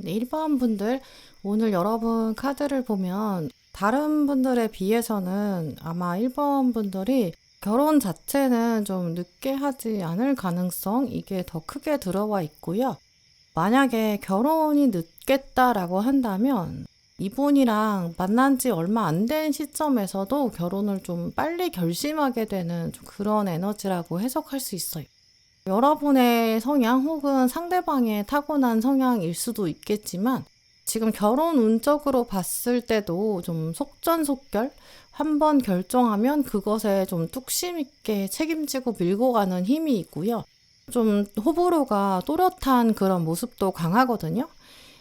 네, 1번 분들, 오늘 여러분 카드를 보면 다른 분들에 비해서는 아마 1번 분들이 결혼 자체는 좀 늦게 하지 않을 가능성, 이게 더 크게 들어와 있고요. 만약에 결혼이 늦겠다라고 한다면 이분이랑 만난 지 얼마 안 된 시점에서도 결혼을 좀 빨리 결심하게 되는 좀 그런 에너지라고 해석할 수 있어요. 여러분의 성향 혹은 상대방의 타고난 성향일 수도 있겠지만 지금 결혼 운적으로 봤을 때도 좀 속전속결 한번 결정하면 그것에 좀 뚝심 있게 책임지고 밀고 가는 힘이 있고요. 좀 호불호가 또렷한 그런 모습도 강하거든요.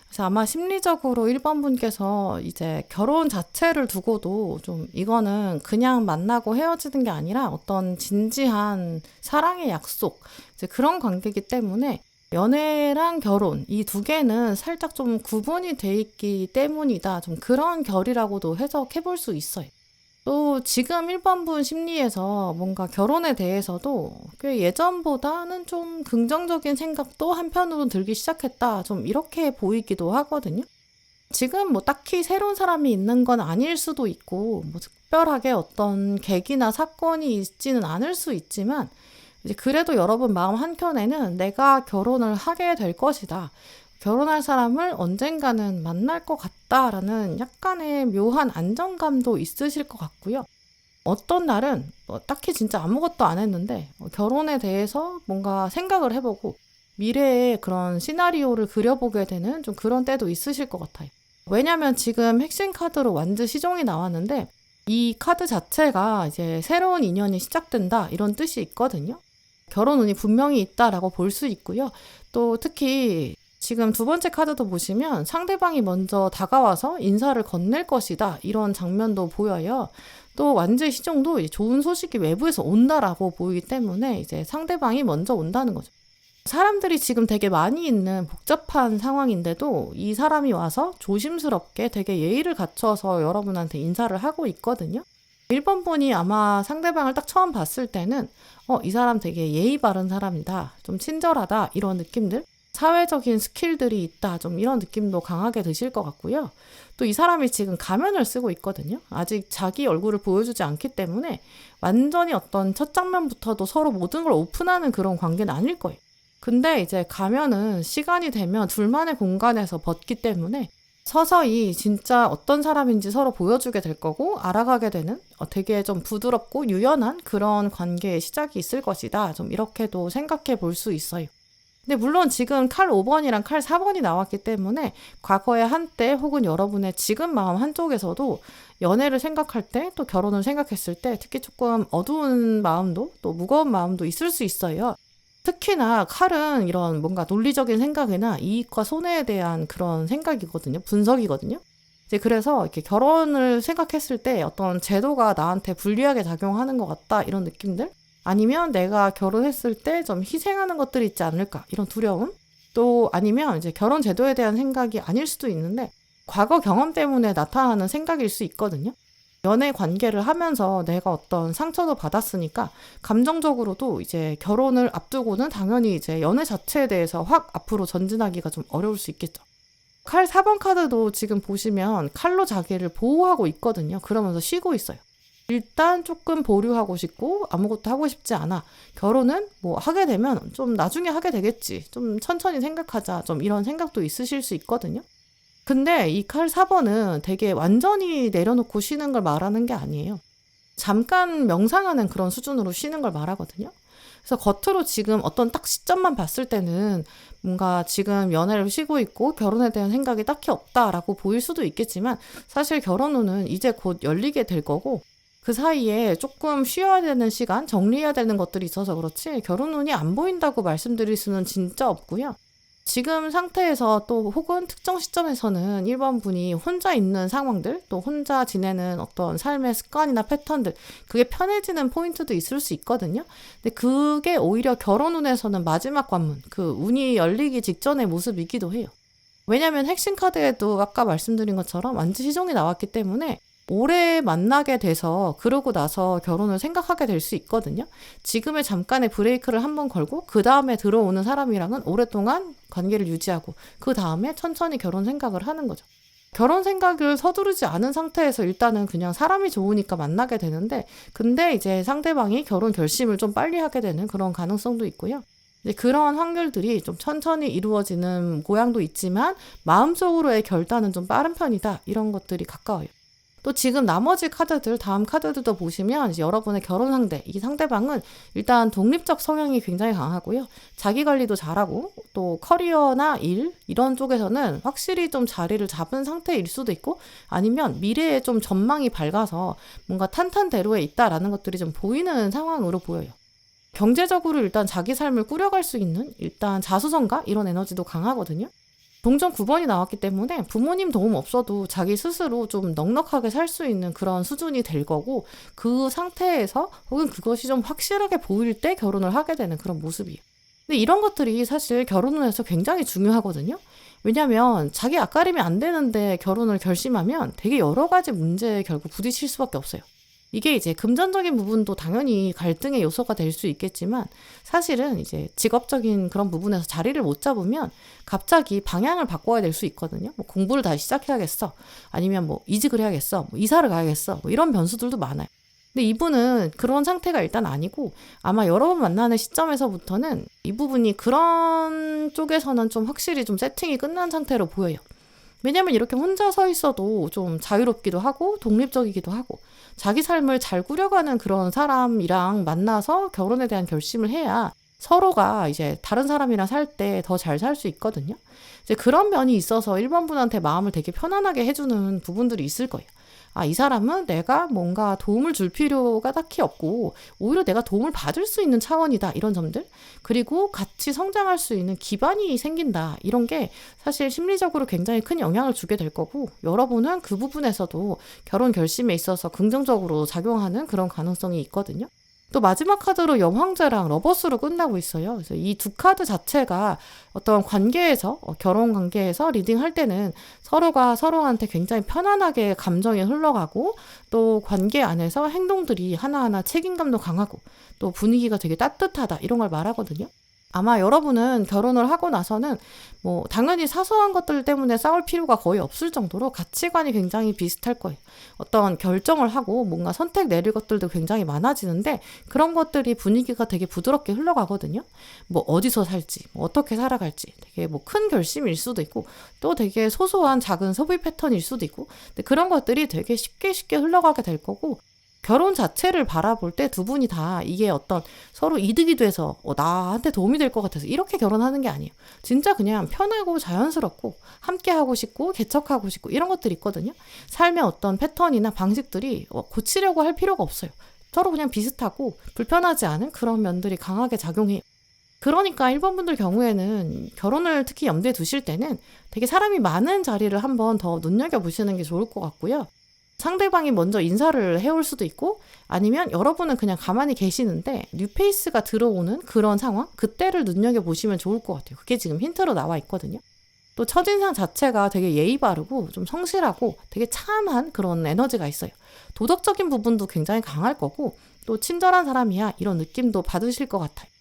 그래서 아마 심리적으로 1번 분께서 이제 결혼 자체를 두고도 좀 이거는 그냥 만나고 헤어지는 게 아니라 어떤 진지한 사랑의 약속, 이제 그런 관계이기 때문에 연애랑 결혼, 이 두 개는 살짝 좀 구분이 돼 있기 때문이다. 좀 그런 결이라고도 해석해 볼 수 있어요. 또 지금 1번 분 심리에서 뭔가 결혼에 대해서도 꽤 예전보다는 좀 긍정적인 생각도 한편으로는 들기 시작했다. 좀 이렇게 보이기도 하거든요. 지금 뭐 딱히 새로운 사람이 있는 건 아닐 수도 있고, 뭐 특별하게 어떤 계기나 사건이 있지는 않을 수 있지만, 이제 그래도 여러분 마음 한켠에는 내가 결혼을 하게 될 것이다. 결혼할 사람을 언젠가는 만날 것 같다라는 약간의 묘한 안정감도 있으실 것 같고요. 어떤 날은 뭐 딱히 진짜 아무것도 안 했는데 결혼에 대해서 뭔가 생각을 해보고 미래의 그런 시나리오를 그려보게 되는 좀 그런 때도 있으실 것 같아요. 왜냐면 지금 핵심 카드로 완전 시종이 나왔는데 이 카드 자체가 이제 새로운 인연이 시작된다 이런 뜻이 있거든요. 결혼 운이 분명히 있다라고 볼 수 있고요. 또 특히 지금 두 번째 카드도 보시면 상대방이 먼저 다가와서 인사를 건넬 것이다. 이런 장면도 보여요. 또 완전 시종도 좋은 소식이 외부에서 온다라고 보이기 때문에 이제 상대방이 먼저 온다는 거죠. 사람들이 지금 되게 많이 있는 복잡한 상황인데도 이 사람이 와서 조심스럽게 되게 예의를 갖춰서 여러분한테 인사를 하고 있거든요. 1번 분이 아마 상대방을 딱 처음 봤을 때는 이 사람 되게 예의 바른 사람이다. 좀 친절하다. 이런 느낌들. 사회적인 스킬들이 있다. 좀 이런 느낌도 강하게 드실 것 같고요. 또 이 사람이 지금 가면을 쓰고 있거든요. 아직 자기 얼굴을 보여주지 않기 때문에 완전히 어떤 첫 장면부터도 서로 모든 걸 오픈하는 그런 관계는 아닐 거예요. 근데 이제 가면은 시간이 되면 둘만의 공간에서 벗기 때문에 서서히 진짜 어떤 사람인지 서로 보여주게 될 거고 알아가게 되는 되게 좀 부드럽고 유연한 그런 관계의 시작이 있을 것이다. 좀 이렇게도 생각해 볼 수 있어요. 근데 물론 지금 칼 5번이랑 칼 4번이 나왔기 때문에 과거의 한때 혹은 여러분의 지금 마음 한쪽에서도 연애를 생각할 때 또 결혼을 생각했을 때 특히 조금 어두운 마음도 또 무거운 마음도 있을 수 있어요. 특히나 칼은 이런 뭔가 논리적인 생각이나 이익과 손해에 대한 그런 생각이거든요. 분석이거든요. 이제 그래서 이렇게 결혼을 생각했을 때 어떤 제도가 나한테 불리하게 작용하는 것 같다 이런 느낌들 아니면 내가 결혼했을 때 좀 희생하는 것들이 있지 않을까 이런 두려움 또 아니면 이제 결혼 제도에 대한 생각이 아닐 수도 있는데 과거 경험 때문에 나타나는 생각일 수 있거든요. 연애 관계를 하면서 내가 어떤 상처도 받았으니까 감정적으로도 이제 결혼을 앞두고는 당연히 이제 연애 자체에 대해서 확 앞으로 전진하기가 좀 어려울 수 있겠죠. 칼 4번 카드도 지금 보시면 칼로 자기를 보호하고 있거든요. 그러면서 쉬고 있어요. 일단 조금 보류하고 싶고 아무것도 하고 싶지 않아. 결혼은 뭐 하게 되면 좀 나중에 하게 되겠지. 좀 천천히 생각하자. 좀 이런 생각도 있으실 수 있거든요. 근데 이 칼 4번은 되게 완전히 내려놓고 쉬는 걸 말하는 게 아니에요. 잠깐 명상하는 그런 수준으로 쉬는 걸 말하거든요. 그래서 겉으로 지금 어떤 딱 시점만 봤을 때는 뭔가 지금 연애를 쉬고 있고 결혼에 대한 생각이 딱히 없다라고 보일 수도 있겠지만 사실 결혼 후는 이제 곧 열리게 될 거고 그 사이에 조금 쉬어야 되는 시간, 정리해야 되는 것들이 있어서 그렇지 결혼 운이 안 보인다고 말씀드릴 수는 진짜 없고요. 지금 상태에서 또 혹은 특정 시점에서는 1번 분이 혼자 있는 상황들, 또 혼자 지내는 어떤 삶의 습관이나 패턴들, 그게 편해지는 포인트도 있을 수 있거든요. 근데 그게 오히려 결혼 운에서는 마지막 관문, 그 운이 열리기 직전의 모습이기도 해요. 왜냐면 핵심 카드에도 아까 말씀드린 것처럼 완전 시종이 나왔기 때문에 오래 만나게 돼서 그러고 나서 결혼을 생각하게 될 수 있거든요. 지금의 잠깐의 브레이크를 한번 걸고 그 다음에 들어오는 사람이랑은 오랫동안 관계를 유지하고 그 다음에 천천히 결혼 생각을 하는 거죠. 결혼 생각을 서두르지 않은 상태에서 일단은 그냥 사람이 좋으니까 만나게 되는데, 근데 이제 상대방이 결혼 결심을 좀 빨리 하게 되는 그런 가능성도 있고요. 이제 그런 확률들이 좀 천천히 이루어지는 모양도 있지만 마음속으로의 결단은 좀 빠른 편이다, 이런 것들이 가까워요. 또 지금 나머지 카드들, 다음 카드들도 보시면 이제 여러분의 결혼 상대, 이 상대방은 일단 독립적 성향이 굉장히 강하고요. 자기 관리도 잘하고 또 커리어나 일 이런 쪽에서는 확실히 좀 자리를 잡은 상태일 수도 있고, 아니면 미래에 좀 전망이 밝아서 뭔가 탄탄대로에 있다라는 것들이 좀 보이는 상황으로 보여요. 경제적으로 일단 자기 삶을 꾸려갈 수 있는 일단 자수성가 이런 에너지도 강하거든요. 동전 9번이 나왔기 때문에 부모님 도움 없어도 자기 스스로 좀 넉넉하게 살 수 있는 그런 수준이 될 거고, 그 상태에서 혹은 그것이 좀 확실하게 보일 때 결혼을 하게 되는 그런 모습이에요. 근데 이런 것들이 사실 결혼을 해서 굉장히 중요하거든요. 왜냐하면 자기 앞가림이 안 되는데 결혼을 결심하면 되게 여러 가지 문제에 결국 부딪힐 수밖에 없어요. 이게 이제 금전적인 부분도 당연히 갈등의 요소가 될 수 있겠지만, 사실은 이제 직업적인 그런 부분에서 자리를 못 잡으면 갑자기 방향을 바꿔야 될 수 있거든요. 뭐 공부를 다시 시작해야겠어. 아니면 뭐 이직을 해야겠어. 뭐 이사를 가야겠어. 뭐 이런 변수들도 많아요. 근데 이분은 그런 상태가 일단 아니고, 아마 여러 번 만나는 시점에서부터는 이 부분이 그런 쪽에서는 좀 확실히 좀 세팅이 끝난 상태로 보여요. 왜냐면 이렇게 혼자 서 있어도 좀 자유롭기도 하고 독립적이기도 하고 자기 삶을 잘 꾸려가는 그런 사람이랑 만나서 결혼에 대한 결심을 해야 서로가 이제 다른 사람이랑 살 때 더 잘 살 수 있거든요. 이제 그런 면이 있어서 1번 분한테 마음을 되게 편안하게 해주는 부분들이 있을 거예요. 아, 이 사람은 내가 뭔가 도움을 줄 필요가 딱히 없고 오히려 내가 도움을 받을 수 있는 차원이다, 이런 점들. 그리고 같이 성장할 수 있는 기반이 생긴다, 이런 게 사실 심리적으로 굉장히 큰 영향을 주게 될 거고, 여러분은 그 부분에서도 결혼 결심에 있어서 긍정적으로 작용하는 그런 가능성이 있거든요. 또 마지막 카드로 여왕제랑 러버스로 끝나고 있어요. 그래서 이 두 카드 자체가 어떤 관계에서, 결혼 관계에서 리딩할 때는 서로가 서로한테 굉장히 편안하게 감정이 흘러가고, 또 관계 안에서 행동들이 하나하나 책임감도 강하고 또 분위기가 되게 따뜻하다, 이런 걸 말하거든요. 아마 여러분은 결혼을 하고 나서는 뭐 당연히 사소한 것들 때문에 싸울 필요가 거의 없을 정도로 가치관이 굉장히 비슷할 거예요. 어떤 결정을 하고 뭔가 선택 내릴 것들도 굉장히 많아지는데, 그런 것들이 분위기가 되게 부드럽게 흘러가거든요. 뭐 어디서 살지, 뭐 어떻게 살아갈지, 되게 뭐 큰 결심일 수도 있고 또 되게 소소한 작은 소비 패턴일 수도 있고, 근데 그런 것들이 되게 쉽게 흘러가게 될 거고, 결혼 자체를 바라볼 때 두 분이 다 이게 어떤 서로 이득이 돼서 나한테 도움이 될 것 같아서 이렇게 결혼하는 게 아니에요. 진짜 그냥 편하고 자연스럽고 함께 하고 싶고 개척하고 싶고 이런 것들이 있거든요. 삶의 어떤 패턴이나 방식들이 고치려고 할 필요가 없어요. 서로 그냥 비슷하고 불편하지 않은 그런 면들이 강하게 작용해요. 그러니까 1번 분들 경우에는 결혼을 특히 염두에 두실 때는 되게 사람이 많은 자리를 한번 더 눈여겨보시는 게 좋을 것 같고요. 상대방이 먼저 인사를 해올 수도 있고, 아니면 여러분은 그냥 가만히 계시는데 뉴페이스가 들어오는 그런 상황, 그때를 눈여겨보시면 좋을 것 같아요. 그게 지금 힌트로 나와 있거든요. 또 첫인상 자체가 되게 예의 바르고 좀 성실하고 되게 참한 그런 에너지가 있어요. 도덕적인 부분도 굉장히 강할 거고 또 친절한 사람이야, 이런 느낌도 받으실 것 같아요.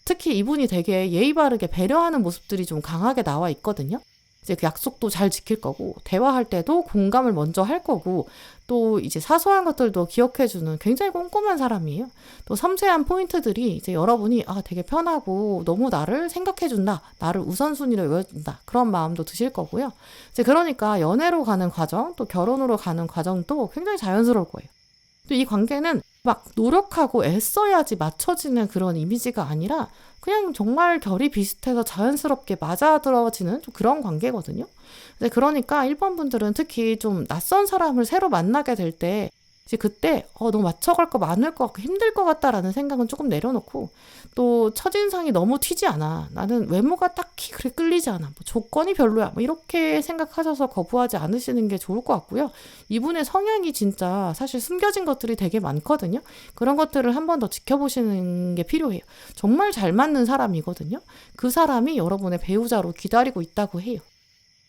특히 이분이 되게 예의 바르게 배려하는 모습들이 좀 강하게 나와 있거든요. 이제 그 약속도 잘 지킬 거고, 대화할 때도 공감을 먼저 할 거고, 또 이제 사소한 것들도 기억해주는 굉장히 꼼꼼한 사람이에요. 또 섬세한 포인트들이 이제 여러분이 되게 편하고 너무 나를 생각해준다, 나를 우선순위로 여겨준다, 그런 마음도 드실 거고요. 이제 그러니까 연애로 가는 과정, 또 결혼으로 가는 과정도 굉장히 자연스러울 거예요. 또 이 관계는 막 노력하고 애써야지 맞춰지는 그런 이미지가 아니라 그냥 정말 결이 비슷해서 자연스럽게 맞아들어지는 좀 그런 관계거든요. 근데 그러니까 1번 분들은 특히 좀 낯선 사람을 새로 만나게 될 때 이제 그때 너무 맞춰갈 거 많을 것 같고 힘들 것 같다라는 생각은 조금 내려놓고, 또 첫인상이 너무 튀지 않아, 나는 외모가 딱히 그렇게 끌리지 않아, 뭐 조건이 별로야, 뭐 이렇게 생각하셔서 거부하지 않으시는 게 좋을 것 같고요. 이분의 성향이 진짜 사실 숨겨진 것들이 되게 많거든요. 그런 것들을 한 번 더 지켜보시는 게 필요해요. 정말 잘 맞는 사람이거든요. 그 사람이 여러분의 배우자로 기다리고 있다고 해요.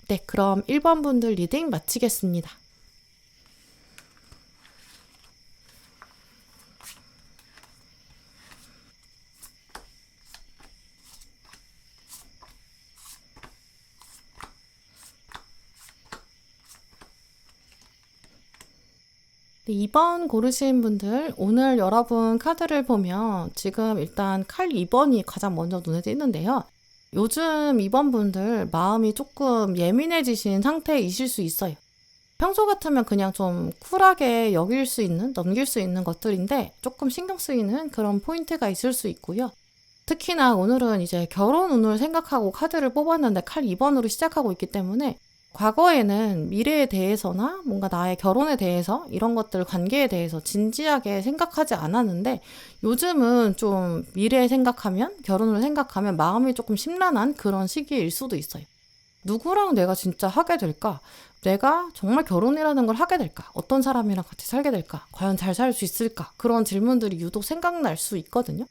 네, 그럼 1번 분들 리딩 마치겠습니다. 네, 2번 고르신 분들, 오늘 여러분 카드를 보면 지금 일단 칼 2번이 가장 먼저 눈에 띄는데요. 요즘 2번 분들 마음이 조금 예민해지신 상태이실 수 있어요. 평소 같으면 그냥 좀 쿨하게 여길 수 있는, 넘길 수 있는 것들인데 조금 신경 쓰이는 그런 포인트가 있을 수 있고요. 특히나 오늘은 이제 결혼 운을 생각하고 카드를 뽑았는데 칼 2번으로 시작하고 있기 때문에 과거에는 미래에 대해서나 뭔가 나의 결혼에 대해서 이런 것들 관계에 대해서 진지하게 생각하지 않았는데 요즘은 좀 미래 생각하면 결혼을 생각하면 마음이 조금 심란한 그런 시기일 수도 있어요. 누구랑 내가 진짜 하게 될까? 내가 정말 결혼이라는 걸 하게 될까? 어떤 사람이랑 같이 살게 될까? 과연 잘 살 수 있을까? 그런 질문들이 유독 생각날 수 있거든요.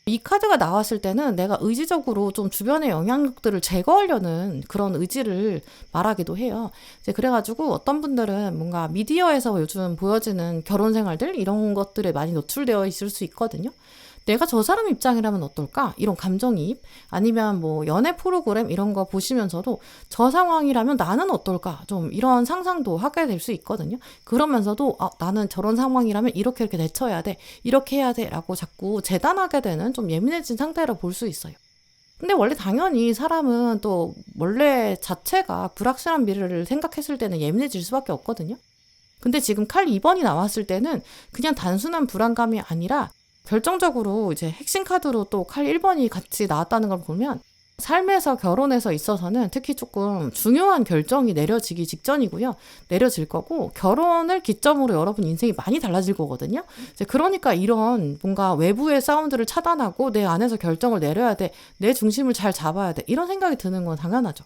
이 카드가 나왔을 때는 내가 의지적으로 좀 주변의 영향력들을 제거하려는 그런 의지를 말하기도 해요. 이제 그래가지고 어떤 분들은 뭔가 미디어에서 요즘 보여지는 결혼 생활들 이런 것들에 많이 노출되어 있을 수 있거든요. 내가 저 사람 입장이라면 어떨까? 이런 감정이입 아니면 뭐 연애 프로그램 이런 거 보시면서도 저 상황이라면 나는 어떨까? 좀 이런 상상도 하게 될 수 있거든요. 그러면서도 나는 저런 상황이라면 이렇게 대처해야 돼. 이렇게 해야 돼. 라고 자꾸 재단하게 되는 좀 예민해진 상태로 볼 수 있어요. 근데 원래 당연히 사람은 또 원래 자체가 불확실한 미래를 생각했을 때는 예민해질 수밖에 없거든요. 근데 지금 칼 2번이 나왔을 때는 그냥 단순한 불안감이 아니라 결정적으로 이제 핵심 카드로 또 칼 1번이 같이 나왔다는 걸 보면 삶에서 결혼에서 있어서는 특히 조금 중요한 결정이 내려지기 직전이고요. 내려질 거고 결혼을 기점으로 여러분 인생이 많이 달라질 거거든요. 이제 그러니까 이런 뭔가 외부의 사운드를 차단하고 내 안에서 결정을 내려야 돼. 내 중심을 잘 잡아야 돼. 이런 생각이 드는 건 당연하죠.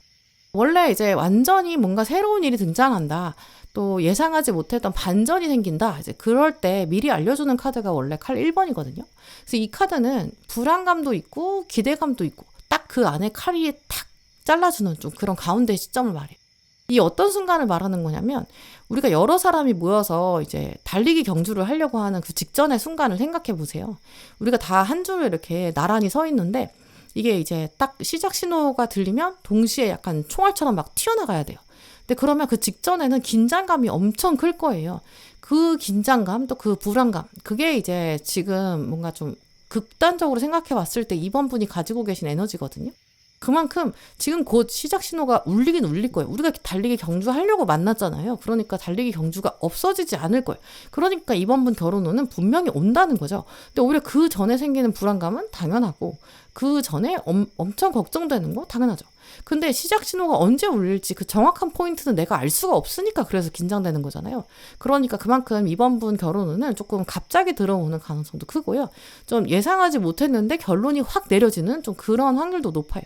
원래 이제 완전히 뭔가 새로운 일이 등장한다. 또 예상하지 못했던 반전이 생긴다. 이제 그럴 때 미리 알려주는 카드가 원래 칼 1번이거든요. 그래서 이 카드는 불안감도 있고 기대감도 있고 딱 그 안에 칼이 탁 잘라주는 좀 그런 가운데 시점을 말해요. 이 어떤 순간을 말하는 거냐면 우리가 여러 사람이 모여서 이제 달리기 경주를 하려고 하는 그 직전의 순간을 생각해 보세요. 우리가 다 한 줄로 이렇게 나란히 서 있는데 이게 이제 딱 시작 신호가 들리면 동시에 약간 총알처럼 막 튀어나가야 돼요. 근데 그러면 그 직전에는 긴장감이 엄청 클 거예요. 그 긴장감 또 그 불안감 그게 이제 지금 뭔가 좀 극단적으로 생각해 봤을 때 2번 분이 가지고 계신 에너지거든요. 그만큼 지금 곧 시작 신호가 울리긴 울릴 거예요. 우리가 달리기 경주하려고 만났잖아요. 그러니까 달리기 경주가 없어지지 않을 거예요. 그러니까 이번 분 결혼은 분명히 온다는 거죠. 근데 오히려 그 전에 생기는 불안감은 당연하고 그 전에 엄청 걱정되는 거 당연하죠. 근데 시작 신호가 언제 울릴지 그 정확한 포인트는 내가 알 수가 없으니까 그래서 긴장되는 거잖아요. 그러니까 그만큼 이번 분 결혼은 조금 갑자기 들어오는 가능성도 크고요. 좀 예상하지 못했는데 결론이 확 내려지는 좀 그런 확률도 높아요.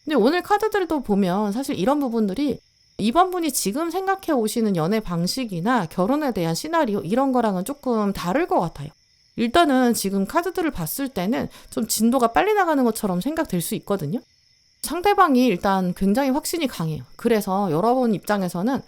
근데 오늘 카드들도 보면 사실 이런 부분들이 이번 분이 지금 생각해 오시는 연애 방식이나 결혼에 대한 시나리오 이런 거랑은 조금 다를 것 같아요. 일단은 지금 카드들을 봤을 때는 좀 진도가 빨리 나가는 것처럼 생각될 수 있거든요. 상대방이 일단 굉장히 확신이 강해요. 그래서 여러분 입장에서는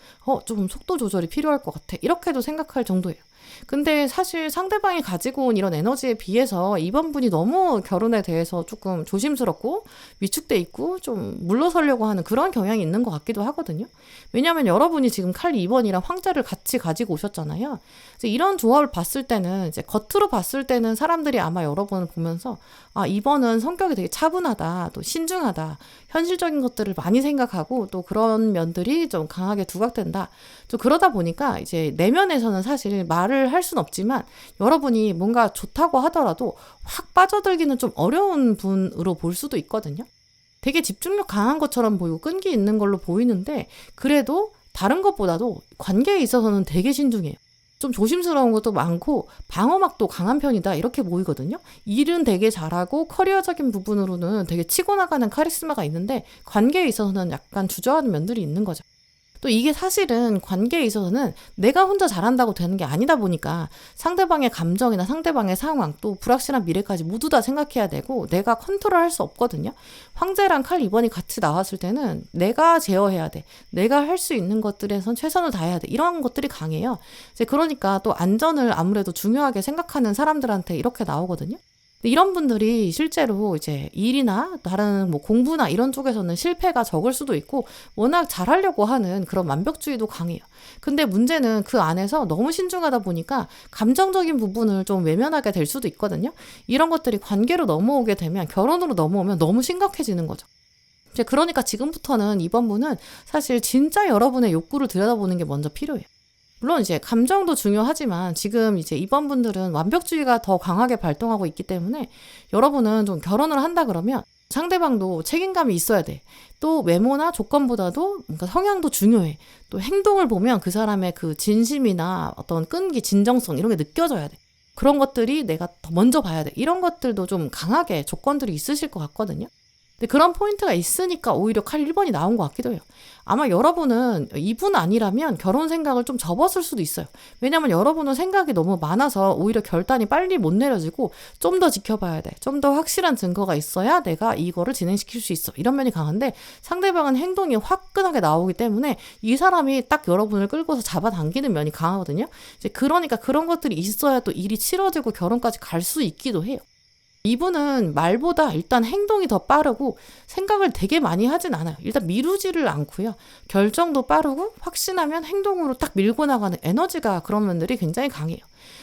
좀 속도 조절이 필요할 것 같아. 이렇게도 생각할 정도예요. 근데 사실 상대방이 가지고 온 이런 에너지에 비해서 이번 분이 너무 결혼에 대해서 조금 조심스럽고 위축돼 있고 좀 물러서려고 하는 그런 경향이 있는 것 같기도 하거든요. 왜냐하면 여러분이 지금 칼 2번이랑 황제를 같이 가지고 오셨잖아요. 그래서 이런 조합을 봤을 때는 이제 겉으로 봤을 때는 사람들이 아마 여러분을 보면서 2번은 성격이 되게 차분하다, 또 신중하다, 현실적인 것들을 많이 생각하고 또 그런 면들이 좀 강하게 두각된다. 좀 그러다 보니까 이제 내면에서는 사실 말을 할 수는 없지만 여러분이 뭔가 좋다고 하더라도 확 빠져들기는 좀 어려운 분으로 볼 수도 있거든요. 되게 집중력 강한 것처럼 보이고 끈기 있는 걸로 보이는데 그래도 다른 것보다도 관계에 있어서는 되게 신중해요. 좀 조심스러운 것도 많고 방어막도 강한 편이다 이렇게 보이거든요. 일은 되게 잘하고 커리어적인 부분으로는 되게 치고 나가는 카리스마가 있는데 관계에 있어서는 약간 주저하는 면들이 있는 거죠. 또 이게 사실은 관계에 있어서는 내가 혼자 잘한다고 되는 게 아니다 보니까 상대방의 감정이나 상대방의 상황 또 불확실한 미래까지 모두 다 생각해야 되고 내가 컨트롤할 수 없거든요. 황제랑 칼 2번이 같이 나왔을 때는 내가 제어해야 돼. 내가 할 수 있는 것들에선 최선을 다해야 돼. 이런 것들이 강해요. 이제 그러니까 또 안전을 아무래도 중요하게 생각하는 사람들한테 이렇게 나오거든요. 근데 이런 분들이 실제로 이제 일이나 다른 뭐 공부나 이런 쪽에서는 실패가 적을 수도 있고 워낙 잘하려고 하는 그런 완벽주의도 강해요. 근데 문제는 그 안에서 너무 신중하다 보니까 감정적인 부분을 좀 외면하게 될 수도 있거든요. 이런 것들이 관계로 넘어오게 되면, 결혼으로 넘어오면 너무 심각해지는 거죠. 이제 그러니까 지금부터는 이번 분은 사실 진짜 여러분의 욕구를 들여다보는 게 먼저 필요해요. 물론 이제 감정도 중요하지만 지금 이제 이번 분들은 완벽주의가 더 강하게 발동하고 있기 때문에 여러분은 좀 결혼을 한다 그러면 상대방도 책임감이 있어야 돼. 또 외모나 조건보다도 뭔가 성향도 중요해. 또 행동을 보면 그 사람의 그 진심이나 어떤 끈기, 진정성 이런 게 느껴져야 돼. 그런 것들이 내가 더 먼저 봐야 돼. 이런 것들도 좀 강하게 조건들이 있으실 것 같거든요. 근데 그런 포인트가 있으니까 오히려 칼 1번이 나온 것 같기도 해요. 아마 여러분은 이분 아니라면 결혼 생각을 좀 접었을 수도 있어요. 왜냐면 여러분은 생각이 너무 많아서 오히려 결단이 빨리 못 내려지고 좀 더 지켜봐야 돼. 좀 더 확실한 증거가 있어야 내가 이거를 진행시킬 수 있어. 이런 면이 강한데 상대방은 행동이 화끈하게 나오기 때문에 이 사람이 딱 여러분을 끌고서 잡아당기는 면이 강하거든요. 이제 그러니까 그런 것들이 있어야 또 일이 치러지고 결혼까지 갈 수 있기도 해요. 이분은 말보다 일단 행동이 더 빠르고 생각을 되게 많이 하진 않아요. 일단 미루지를 않고요. 결정도 빠르고 확신하면 행동으로 딱 밀고 나가는 에너지가, 그런 면들이 굉장히 강해요.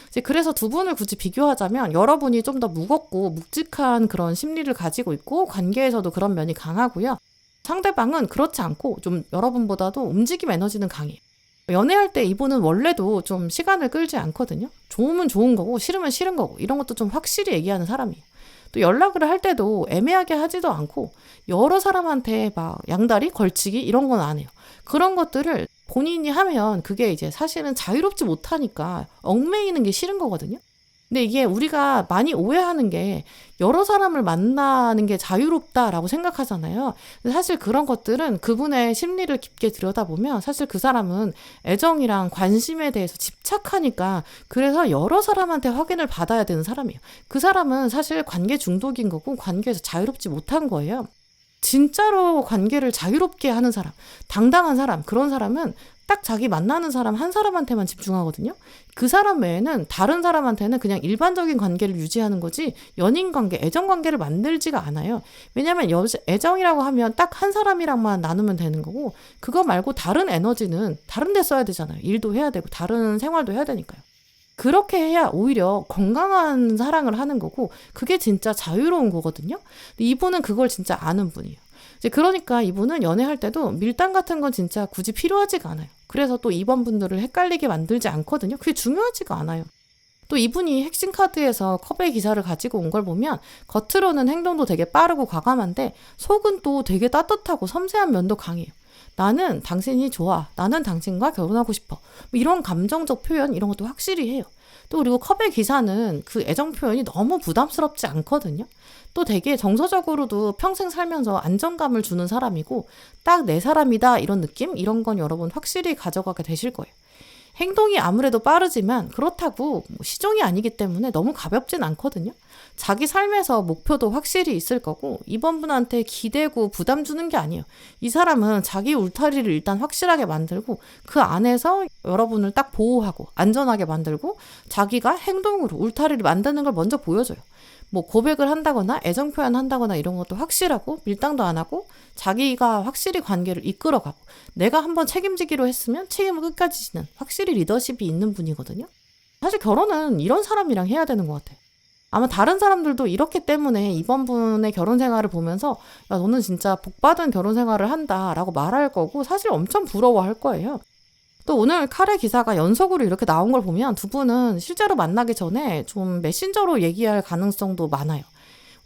이제 그래서 두 분을 굳이 비교하자면 여러분이 좀 더 무겁고 묵직한 그런 심리를 가지고 있고 관계에서도 그런 면이 강하고요. 상대방은 그렇지 않고 좀 여러분보다도 움직임 에너지는 강해요. 연애할 때 이분은 원래도 좀 시간을 끌지 않거든요. 좋으면 좋은 거고 싫으면 싫은 거고 이런 것도 좀 확실히 얘기하는 사람이에요. 또 연락을 할 때도 애매하게 하지도 않고 여러 사람한테 막 양다리 걸치기 이런 건 안 해요. 그런 것들을 본인이 하면 그게 이제 사실은 자유롭지 못하니까 얽매이는 게 싫은 거거든요. 근데 이게 우리가 많이 오해하는 게 여러 사람을 만나는 게 자유롭다라고 생각하잖아요. 근데 사실 그런 것들은 그분의 심리를 깊게 들여다보면 사실 그 사람은 애정이랑 관심에 대해서 집착하니까 그래서 여러 사람한테 확인을 받아야 되는 사람이에요. 그 사람은 사실 관계 중독인 거고 관계에서 자유롭지 못한 거예요. 진짜로 관계를 자유롭게 하는 사람, 당당한 사람, 그런 사람은 딱 자기 만나는 사람 한 사람한테만 집중하거든요. 그 사람 외에는 다른 사람한테는 그냥 일반적인 관계를 유지하는 거지 연인 관계, 애정 관계를 만들지가 않아요. 왜냐하면 애정이라고 하면 딱 한 사람이랑만 나누면 되는 거고 그거 말고 다른 에너지는 다른 데 써야 되잖아요. 일도 해야 되고 다른 생활도 해야 되니까요. 그렇게 해야 오히려 건강한 사랑을 하는 거고 그게 진짜 자유로운 거거든요. 이분은 그걸 진짜 아는 분이에요. 이제 그러니까 이분은 연애할 때도 밀당 같은 건 진짜 굳이 필요하지가 않아요. 그래서 또 이번 분들을 헷갈리게 만들지 않거든요. 그게 중요하지가 않아요. 또 이분이 핵심 카드에서 컵의 기사를 가지고 온 걸 보면 겉으로는 행동도 되게 빠르고 과감한데 속은 또 되게 따뜻하고 섬세한 면도 강해요. 나는 당신이 좋아. 나는 당신과 결혼하고 싶어. 뭐 이런 감정적 표현 이런 것도 확실히 해요. 또 그리고 컵의 기사는 그 애정 표현이 너무 부담스럽지 않거든요. 또 되게 정서적으로도 평생 살면서 안정감을 주는 사람이고 딱 내 사람이다 이런 느낌? 이런 건 여러분 확실히 가져가게 되실 거예요. 행동이 아무래도 빠르지만 그렇다고 시종이 아니기 때문에 너무 가볍진 않거든요. 자기 삶에서 목표도 확실히 있을 거고 이번 분한테 기대고 부담 주는 게 아니에요. 이 사람은 자기 울타리를 일단 확실하게 만들고 그 안에서 여러분을 딱 보호하고 안전하게 만들고 자기가 행동으로 울타리를 만드는 걸 먼저 보여줘요. 뭐 고백을 한다거나 애정 표현한다거나 이런 것도 확실하고 밀당도 안 하고 자기가 확실히 관계를 이끌어가고 내가 한번 책임지기로 했으면 책임을 끝까지 지는 확실히 리더십이 있는 분이거든요. 사실 결혼은 이런 사람이랑 해야 되는 것 같아요. 아마 다른 사람들도 이렇기 때문에 이번 분의 결혼 생활을 보면서 야 너는 진짜 복받은 결혼 생활을 한다라고 말할 거고 사실 엄청 부러워할 거예요. 또 오늘 칼의 기사가 연속으로 이렇게 나온 걸 보면 두 분은 실제로 만나기 전에 좀 메신저로 얘기할 가능성도 많아요.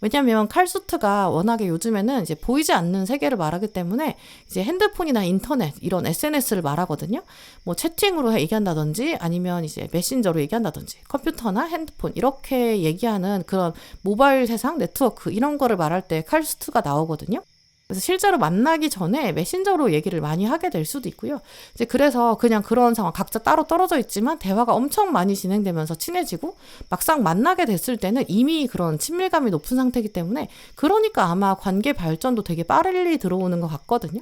왜냐면 칼수트가 워낙에 요즘에는 이제 보이지 않는 세계를 말하기 때문에 이제 핸드폰이나 인터넷 이런 SNS를 말하거든요. 뭐 채팅으로 얘기한다든지 아니면 이제 메신저로 얘기한다든지 컴퓨터나 핸드폰 이렇게 얘기하는 그런 모바일 세상 네트워크 이런 거를 말할 때 칼수트가 나오거든요. 그래서 실제로 만나기 전에 메신저로 얘기를 많이 하게 될 수도 있고요. 이제 그래서 그냥 그런 상황 각자 따로 떨어져 있지만 대화가 엄청 많이 진행되면서 친해지고 막상 만나게 됐을 때는 이미 그런 친밀감이 높은 상태이기 때문에 그러니까 아마 관계 발전도 되게 빨리 들어오는 것 같거든요.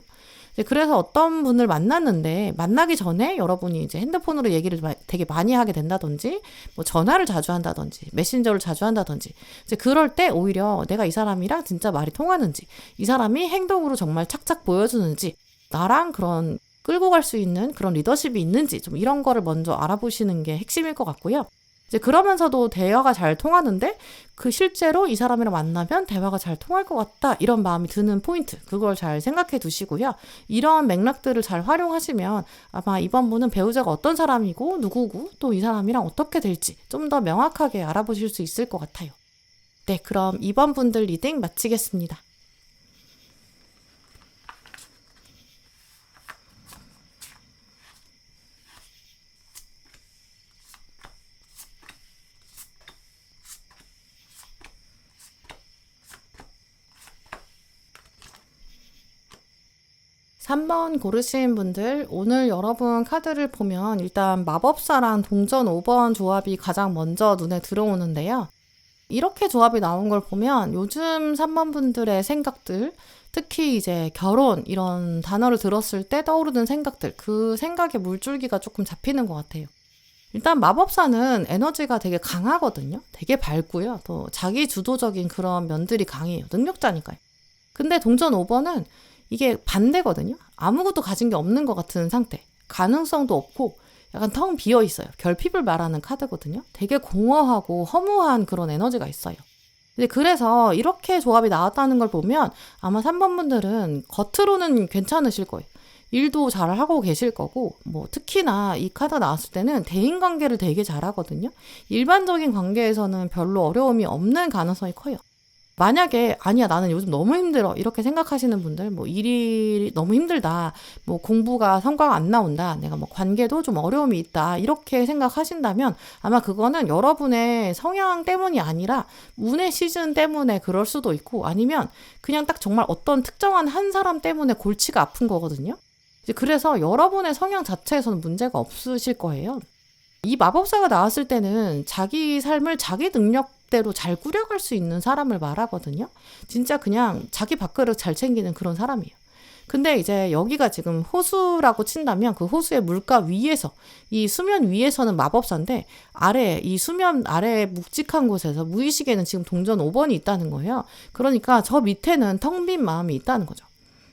그래서 어떤 분을 만났는데 만나기 전에 여러분이 이제 핸드폰으로 얘기를 되게 많이 하게 된다든지 뭐 전화를 자주 한다든지 메신저를 자주 한다든지 이제 그럴 때 오히려 내가 이 사람이랑 진짜 말이 통하는지 이 사람이 행동으로 정말 착착 보여주는지 나랑 그런 끌고 갈 수 있는 그런 리더십이 있는지 좀 이런 거를 먼저 알아보시는 게 핵심일 것 같고요. 이제 그러면서도 대화가 잘 통하는데 그 실제로 이 사람이랑 만나면 대화가 잘 통할 것 같다 이런 마음이 드는 포인트 그걸 잘 생각해 두시고요. 이런 맥락들을 잘 활용하시면 아마 이번 분은 배우자가 어떤 사람이고 누구고 또 이 사람이랑 어떻게 될지 좀 더 명확하게 알아보실 수 있을 것 같아요. 네, 그럼 이번 분들 리딩 마치겠습니다. 3번 고르신 분들 오늘 여러분 카드를 보면 일단 마법사랑 동전 5번 조합이 가장 먼저 눈에 들어오는데요. 이렇게 조합이 나온 걸 보면 요즘 3번 분들의 생각들 특히 이제 결혼 이런 단어를 들었을 때 떠오르는 생각들 그 생각의 물줄기가 조금 잡히는 것 같아요. 일단 마법사는 에너지가 되게 강하거든요. 되게 밝고요. 또 자기 주도적인 그런 면들이 강해요. 능력자니까요. 근데 동전 5번은 이게 반대거든요. 아무것도 가진 게 없는 것 같은 상태. 가능성도 없고 약간 텅 비어 있어요. 결핍을 말하는 카드거든요. 되게 공허하고 허무한 그런 에너지가 있어요. 근데 그래서 이렇게 조합이 나왔다는 걸 보면 아마 3번 분들은 겉으로는 괜찮으실 거예요. 일도 잘 하고 계실 거고 뭐 특히나 이 카드 나왔을 때는 대인관계를 되게 잘하거든요. 일반적인 관계에서는 별로 어려움이 없는 가능성이 커요. 만약에 아니야 나는 요즘 너무 힘들어 이렇게 생각하시는 분들 뭐 일이 너무 힘들다 뭐 공부가 성과가 안 나온다 내가 뭐 관계도 좀 어려움이 있다 이렇게 생각하신다면 아마 그거는 여러분의 성향 때문이 아니라 운의 시즌 때문에 그럴 수도 있고 아니면 그냥 딱 정말 어떤 특정한 한 사람 때문에 골치가 아픈 거거든요. 이제 그래서 여러분의 성향 자체에서는 문제가 없으실 거예요. 이 마법사가 나왔을 때는 자기 삶을 자기 능력대로 잘 꾸려갈 수 있는 사람을 말하거든요. 진짜 그냥 자기 밥그릇 잘 챙기는 그런 사람이에요. 근데 이제 여기가 지금 호수라고 친다면 그 호수의 물가 위에서 이 수면 위에서는 마법사인데 아래 이 수면 아래 묵직한 곳에서 무의식에는 지금 동전 5번이 있다는 거예요. 그러니까 저 밑에는 텅 빈 마음이 있다는 거죠.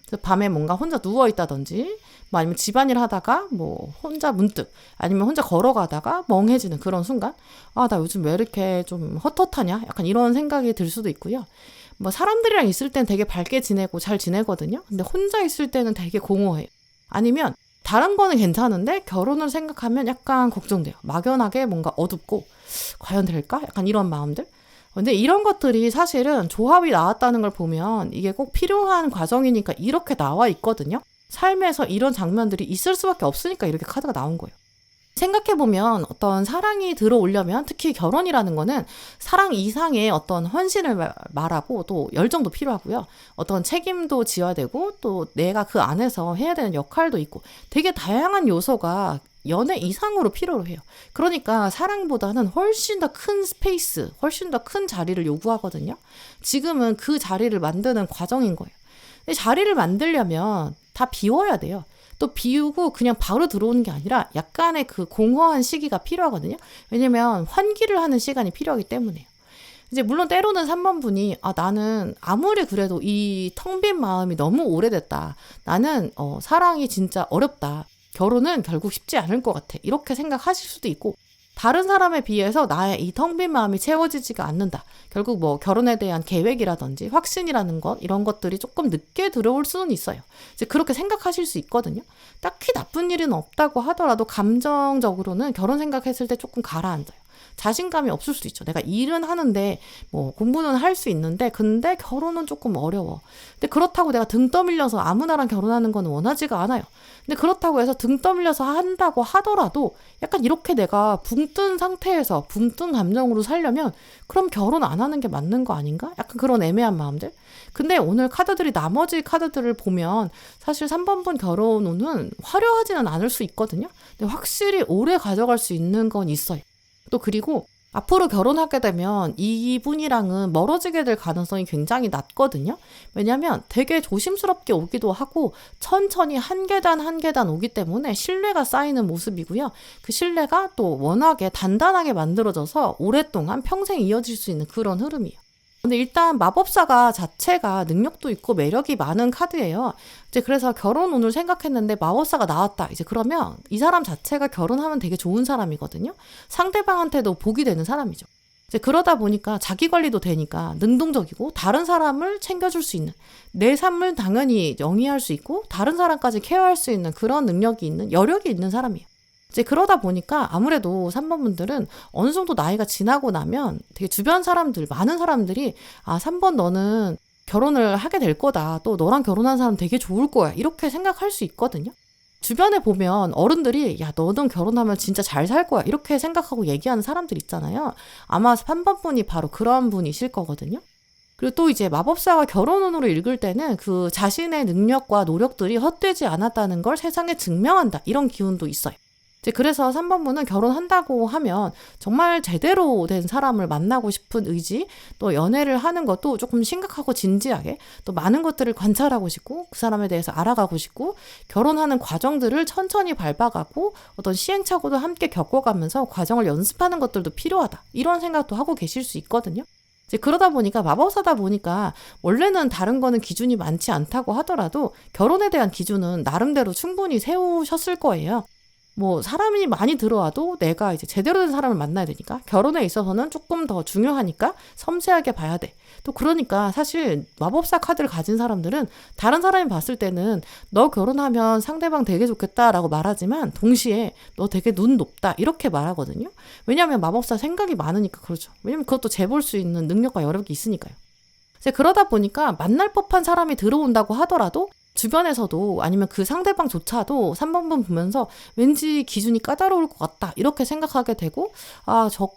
그래서 밤에 뭔가 혼자 누워 있다든지 뭐 아니면 집안일 하다가 뭐 혼자 문득 아니면 혼자 걸어가다가 멍해지는 그런 순간 아, 나 요즘 왜 이렇게 좀 헛헛하냐 약간 이런 생각이 들 수도 있고요. 뭐 사람들이랑 있을 땐 되게 밝게 지내고 잘 지내거든요. 근데 혼자 있을 때는 되게 공허해요. 아니면 다른 거는 괜찮은데 결혼을 생각하면 약간 걱정돼요. 막연하게 뭔가 어둡고 과연 될까? 약간 이런 마음들. 근데 이런 것들이 사실은 조합이 나왔다는 걸 보면 이게 꼭 필요한 과정이니까 이렇게 나와 있거든요. 삶에서 이런 장면들이 있을 수밖에 없으니까 이렇게 카드가 나온 거예요. 생각해보면 어떤 사랑이 들어오려면 특히 결혼이라는 거는 사랑 이상의 어떤 헌신을 말하고 또 열정도 필요하고요. 어떤 책임도 지어야 되고 또 내가 그 안에서 해야 되는 역할도 있고 되게 다양한 요소가 연애 이상으로 필요로 해요. 그러니까 사랑보다는 훨씬 더 큰 스페이스, 훨씬 더 큰 자리를 요구하거든요. 지금은 그 자리를 만드는 과정인 거예요. 근데 자리를 만들려면 다 비워야 돼요. 또 비우고 그냥 바로 들어오는 게 아니라 약간의 그 공허한 시기가 필요하거든요. 왜냐면 환기를 하는 시간이 필요하기 때문에요. 이제 물론 때로는 3번 분이 나는 아무리 그래도 이 텅 빈 마음이 너무 오래됐다. 나는 사랑이 진짜 어렵다. 결혼은 결국 쉽지 않을 것 같아. 이렇게 생각하실 수도 있고 다른 사람에 비해서 나의 이 텅 빈 마음이 채워지지가 않는다. 결국 뭐 결혼에 대한 계획이라든지 확신이라는 것 이런 것들이 조금 늦게 들어올 수는 있어요. 이제 그렇게 생각하실 수 있거든요. 딱히 나쁜 일은 없다고 하더라도 감정적으로는 결혼 생각했을 때 조금 가라앉아요. 자신감이 없을 수도 있죠. 내가 일은 하는데 뭐 공부는 할 수 있는데 근데 결혼은 조금 어려워. 근데 그렇다고 내가 등 떠밀려서 아무나랑 결혼하는 건 원하지가 않아요. 근데 그렇다고 해서 등 떠밀려서 한다고 하더라도 약간 이렇게 내가 붕 뜬 상태에서 붕 뜬 감정으로 살려면 그럼 결혼 안 하는 게 맞는 거 아닌가? 약간 그런 애매한 마음들. 근데 오늘 카드들이 나머지 카드들을 보면 사실 3번 분 결혼 운은 화려하지는 않을 수 있거든요. 근데 확실히 오래 가져갈 수 있는 건 있어요. 또 그리고 앞으로 결혼하게 되면 이분이랑은 멀어지게 될 가능성이 굉장히 낮거든요. 왜냐면 되게 조심스럽게 오기도 하고 천천히 한 계단 한 계단 오기 때문에 신뢰가 쌓이는 모습이고요. 그 신뢰가 또 워낙에 단단하게 만들어져서 오랫동안 평생 이어질 수 있는 그런 흐름이에요. 근데 일단 마법사가 자체가 능력도 있고 매력이 많은 카드예요. 이제 그래서 결혼 운을 생각했는데 마법사가 나왔다. 이제 그러면 이 사람 자체가 결혼하면 되게 좋은 사람이거든요. 상대방한테도 복이 되는 사람이죠. 이제 그러다 보니까 자기 관리도 되니까 능동적이고 다른 사람을 챙겨줄 수 있는, 내 삶을 당연히 영위할 수 있고 다른 사람까지 케어할 수 있는 그런 능력이 있는, 여력이 있는 사람이에요. 이제 그러다 보니까 아무래도 3번 분들은 어느 정도 나이가 지나고 나면 되게 주변 사람들, 많은 사람들이 3번 너는 결혼을 하게 될 거다. 또 너랑 결혼한 사람 되게 좋을 거야. 이렇게 생각할 수 있거든요. 주변에 보면 어른들이 야, 너는 결혼하면 진짜 잘 살 거야. 이렇게 생각하고 얘기하는 사람들 있잖아요. 아마 3번 분이 바로 그런 분이실 거거든요. 그리고 또 이제 마법사가 결혼운으로 읽을 때는 그 자신의 능력과 노력들이 헛되지 않았다는 걸 세상에 증명한다. 이런 기운도 있어요. 이제 그래서 3번 분은 결혼한다고 하면 정말 제대로 된 사람을 만나고 싶은 의지, 또 연애를 하는 것도 조금 심각하고 진지하게, 또 많은 것들을 관찰하고 싶고 그 사람에 대해서 알아가고 싶고 결혼하는 과정들을 천천히 밟아가고 어떤 시행착오도 함께 겪어가면서 과정을 연습하는 것들도 필요하다. 이런 생각도 하고 계실 수 있거든요. 이제 그러다 보니까 마법사다 보니까 원래는 다른 거는 기준이 많지 않다고 하더라도 결혼에 대한 기준은 나름대로 충분히 세우셨을 거예요. 뭐 사람이 많이 들어와도 내가 이제 제대로 된 사람을 만나야 되니까 결혼에 있어서는 조금 더 중요하니까 섬세하게 봐야 돼. 또 그러니까 사실 마법사 카드를 가진 사람들은 다른 사람이 봤을 때는 너 결혼하면 상대방 되게 좋겠다라고 말하지만 동시에 너 되게 눈 높다 이렇게 말하거든요. 왜냐하면 마법사 생각이 많으니까 그렇죠. 왜냐면 그것도 재볼 수 있는 능력과 여력이 있으니까요. 이제 그러다 보니까 만날 법한 사람이 들어온다고 하더라도 주변에서도 아니면 그 상대방조차도 3번분 보면서 왠지 기준이 까다로울 것 같다 이렇게 생각하게 되고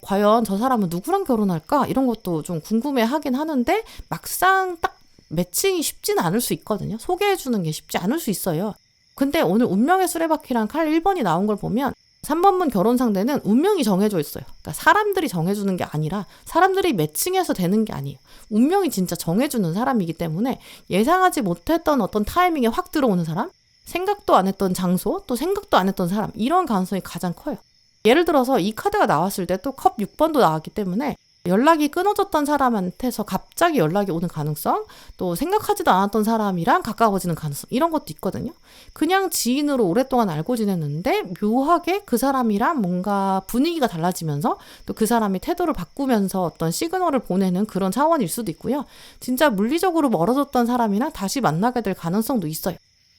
과연 저 사람은 누구랑 결혼할까 이런 것도 좀 궁금해하긴 하는데 막상 딱 매칭이 쉽진 않을 수 있거든요. 소개해주는 게 쉽지 않을 수 있어요. 근데 오늘 운명의 수레바퀴랑 칼 1번이 나온 걸 보면 3번분 결혼 상대는 운명이 정해져 있어요. 그러니까 사람들이 정해주는 게 아니라 사람들이 매칭해서 되는 게 아니에요. 운명이 진짜 정해주는 사람이기 때문에 예상하지 못했던 어떤 타이밍에 확 들어오는 사람, 생각도 안 했던 장소, 또 생각도 안 했던 사람 이런 가능성이 가장 커요. 예를 들어서 이 카드가 나왔을 때 또 컵 6번도 나왔기 때문에 연락이 끊어졌던 사람한테서 갑자기 연락이 오는 가능성, 또 생각하지도 않았던 사람이랑 가까워지는 가능성 이런 것도 있거든요. 그냥 지인으로 오랫동안 알고 지냈는데 묘하게 그 사람이랑 뭔가 분위기가 달라지면서 또 그 사람이 태도를 바꾸면서 어떤 시그널을 보내는 그런 차원일 수도 있고요. 진짜 물리적으로 멀어졌던 사람이랑 다시 만나게 될 가능성도 있어요.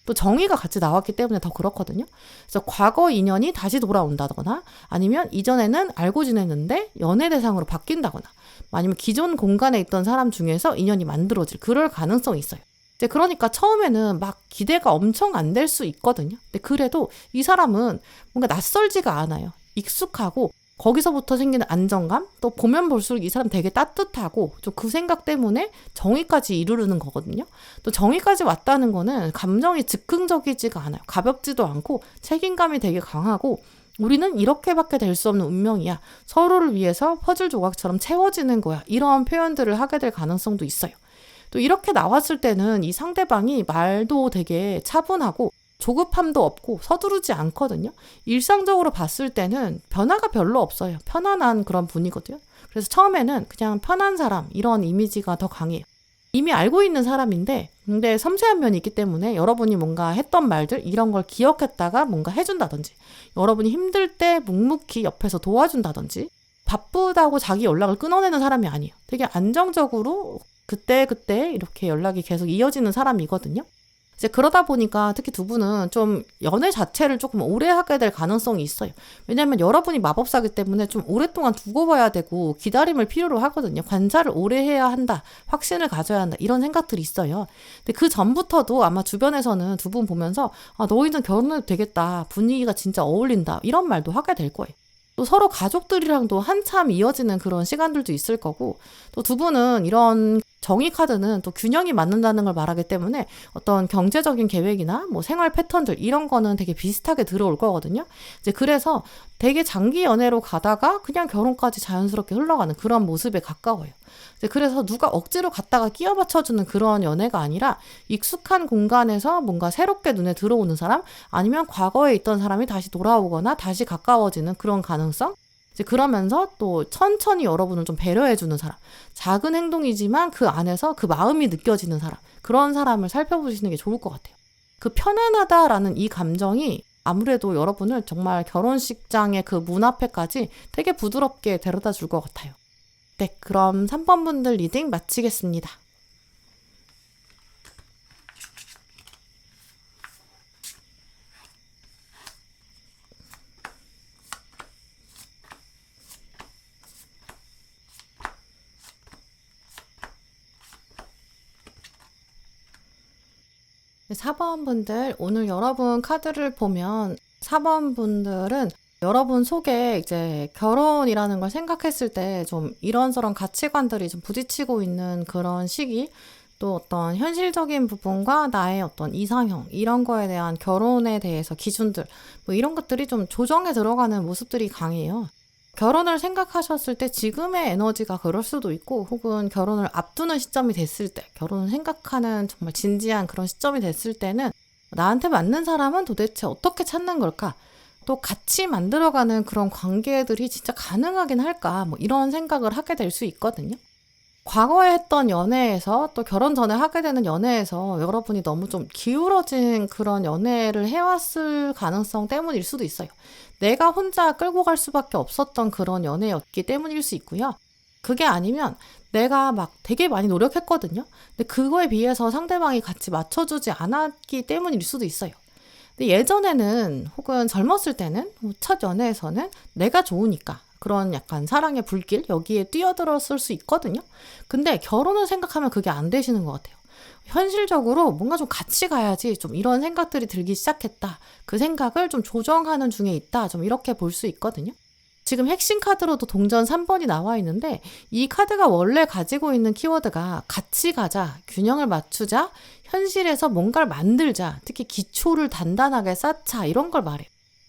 또 정의가 같이 나왔기 때문에 더 그렇거든요. 그래서 과거 인연이 다시 돌아온다거나 아니면 이전에는 알고 지냈는데 연애 대상으로 바뀐다거나 아니면 기존 공간에 있던 사람 중에서 인연이 만들어질 그럴 가능성이 있어요. 이제 그러니까 처음에는 막 기대가 엄청 안 될 수 있거든요. 근데 그래도 이 사람은 뭔가 낯설지가 않아요. 익숙하고 거기서부터 생기는 안정감, 또 보면 볼수록 이 사람 되게 따뜻하고 좀 그 생각 때문에 정의까지 이르르는 거거든요. 또 정의까지 왔다는 거는 감정이 즉흥적이지가 않아요. 가볍지도 않고 책임감이 되게 강하고 우리는 이렇게밖에 될 수 없는 운명이야. 서로를 위해서 퍼즐 조각처럼 채워지는 거야. 이런 표현들을 하게 될 가능성도 있어요. 또 이렇게 나왔을 때는 이 상대방이 말도 되게 차분하고 조급함도 없고 서두르지 않거든요. 일상적으로 봤을 때는 변화가 별로 없어요. 편안한 그런 분이거든요. 그래서 처음에는 그냥 편한 사람 이런 이미지가 더 강해요. 이미 알고 있는 사람인데 근데 섬세한 면이 있기 때문에 여러분이 뭔가 했던 말들 이런 걸 기억했다가 뭔가 해준다든지 여러분이 힘들 때 묵묵히 옆에서 도와준다든지 바쁘다고 자기 연락을 끊어내는 사람이 아니에요. 되게 안정적으로 그때 이렇게 연락이 계속 이어지는 사람이거든요. 이제 그러다 보니까 특히 두 분은 좀 연애 자체를 조금 오래 하게 될 가능성이 있어요. 왜냐하면 여러분이 마법사기 때문에 좀 오랫동안 두고 봐야 되고 기다림을 필요로 하거든요. 관찰을 오래 해야 한다. 확신을 가져야 한다. 이런 생각들이 있어요. 근데 그 전부터도 아마 주변에서는 두 분 보면서 너희는 결혼해도 되겠다. 분위기가 진짜 어울린다. 이런 말도 하게 될 거예요. 또 서로 가족들이랑도 한참 이어지는 그런 시간들도 있을 거고 또 두 분은 이런 정의 카드는 또 균형이 맞는다는 걸 말하기 때문에 어떤 경제적인 계획이나 뭐 생활 패턴들 이런 거는 되게 비슷하게 들어올 거거든요. 이제 그래서 되게 장기 연애로 가다가 그냥 결혼까지 자연스럽게 흘러가는 그런 모습에 가까워요. 이제 그래서 누가 억지로 갖다가 끼워 맞춰주는 그런 연애가 아니라 익숙한 공간에서 뭔가 새롭게 눈에 들어오는 사람, 아니면 과거에 있던 사람이 다시 돌아오거나 다시 가까워지는 그런 가능성. 이제 그러면서 또 천천히 여러분을 좀 배려해주는 사람, 작은 행동이지만 그 안에서 그 마음이 느껴지는 사람, 그런 사람을 살펴보시는 게 좋을 것 같아요. 그 편안하다라는 이 감정이 아무래도 여러분을 정말 결혼식장의 그 문 앞에까지 되게 부드럽게 데려다 줄 것 같아요. 네, 그럼 3번 분들 리딩 마치겠습니다. 네, 4번 분들, 오늘 여러분 카드를 보면 4번 분들은 여러분 속에 이제 결혼이라는 걸 생각했을 때 좀 이런저런 가치관들이 좀 부딪히고 있는 그런 시기, 또 어떤 현실적인 부분과 나의 어떤 이상형, 이런 거에 대한 결혼에 대해서 기준들, 뭐 이런 것들이 좀 조정에 들어가는 모습들이 강해요. 결혼을 생각하셨을 때 지금의 에너지가 그럴 수도 있고, 혹은 결혼을 앞두는 시점이 됐을 때, 결혼을 생각하는 정말 진지한 그런 시점이 됐을 때는 나한테 맞는 사람은 도대체 어떻게 찾는 걸까? 또 같이 만들어가는 그런 관계들이 진짜 가능하긴 할까? 뭐 이런 생각을 하게 될 수 있거든요. 과거에 했던 연애에서 또 결혼 전에 하게 되는 연애에서 여러분이 너무 좀 기울어진 그런 연애를 해왔을 가능성 때문일 수도 있어요. 내가 혼자 끌고 갈 수밖에 없었던 그런 연애였기 때문일 수 있고요. 그게 아니면 내가 막 되게 많이 노력했거든요. 근데 그거에 비해서 상대방이 같이 맞춰주지 않았기 때문일 수도 있어요. 근데 예전에는 혹은 젊었을 때는 첫 연애에서는 내가 좋으니까 그런 약간 사랑의 불길 여기에 뛰어들었을 수 있거든요. 근데 결혼을 생각하면 그게 안 되시는 것 같아요. 현실적으로 뭔가 좀 같이 가야지 좀 이런 생각들이 들기 시작했다. 그 생각을 좀 조정하는 중에 있다. 좀 이렇게 볼 수 있거든요. 지금 핵심 카드로도 동전 3번이 나와 있는데 이 카드가 원래 가지고 있는 키워드가 같이 가자, 균형을 맞추자, 현실에서 뭔가를 만들자, 특히 기초를 단단하게 쌓자 이런 걸 말해요.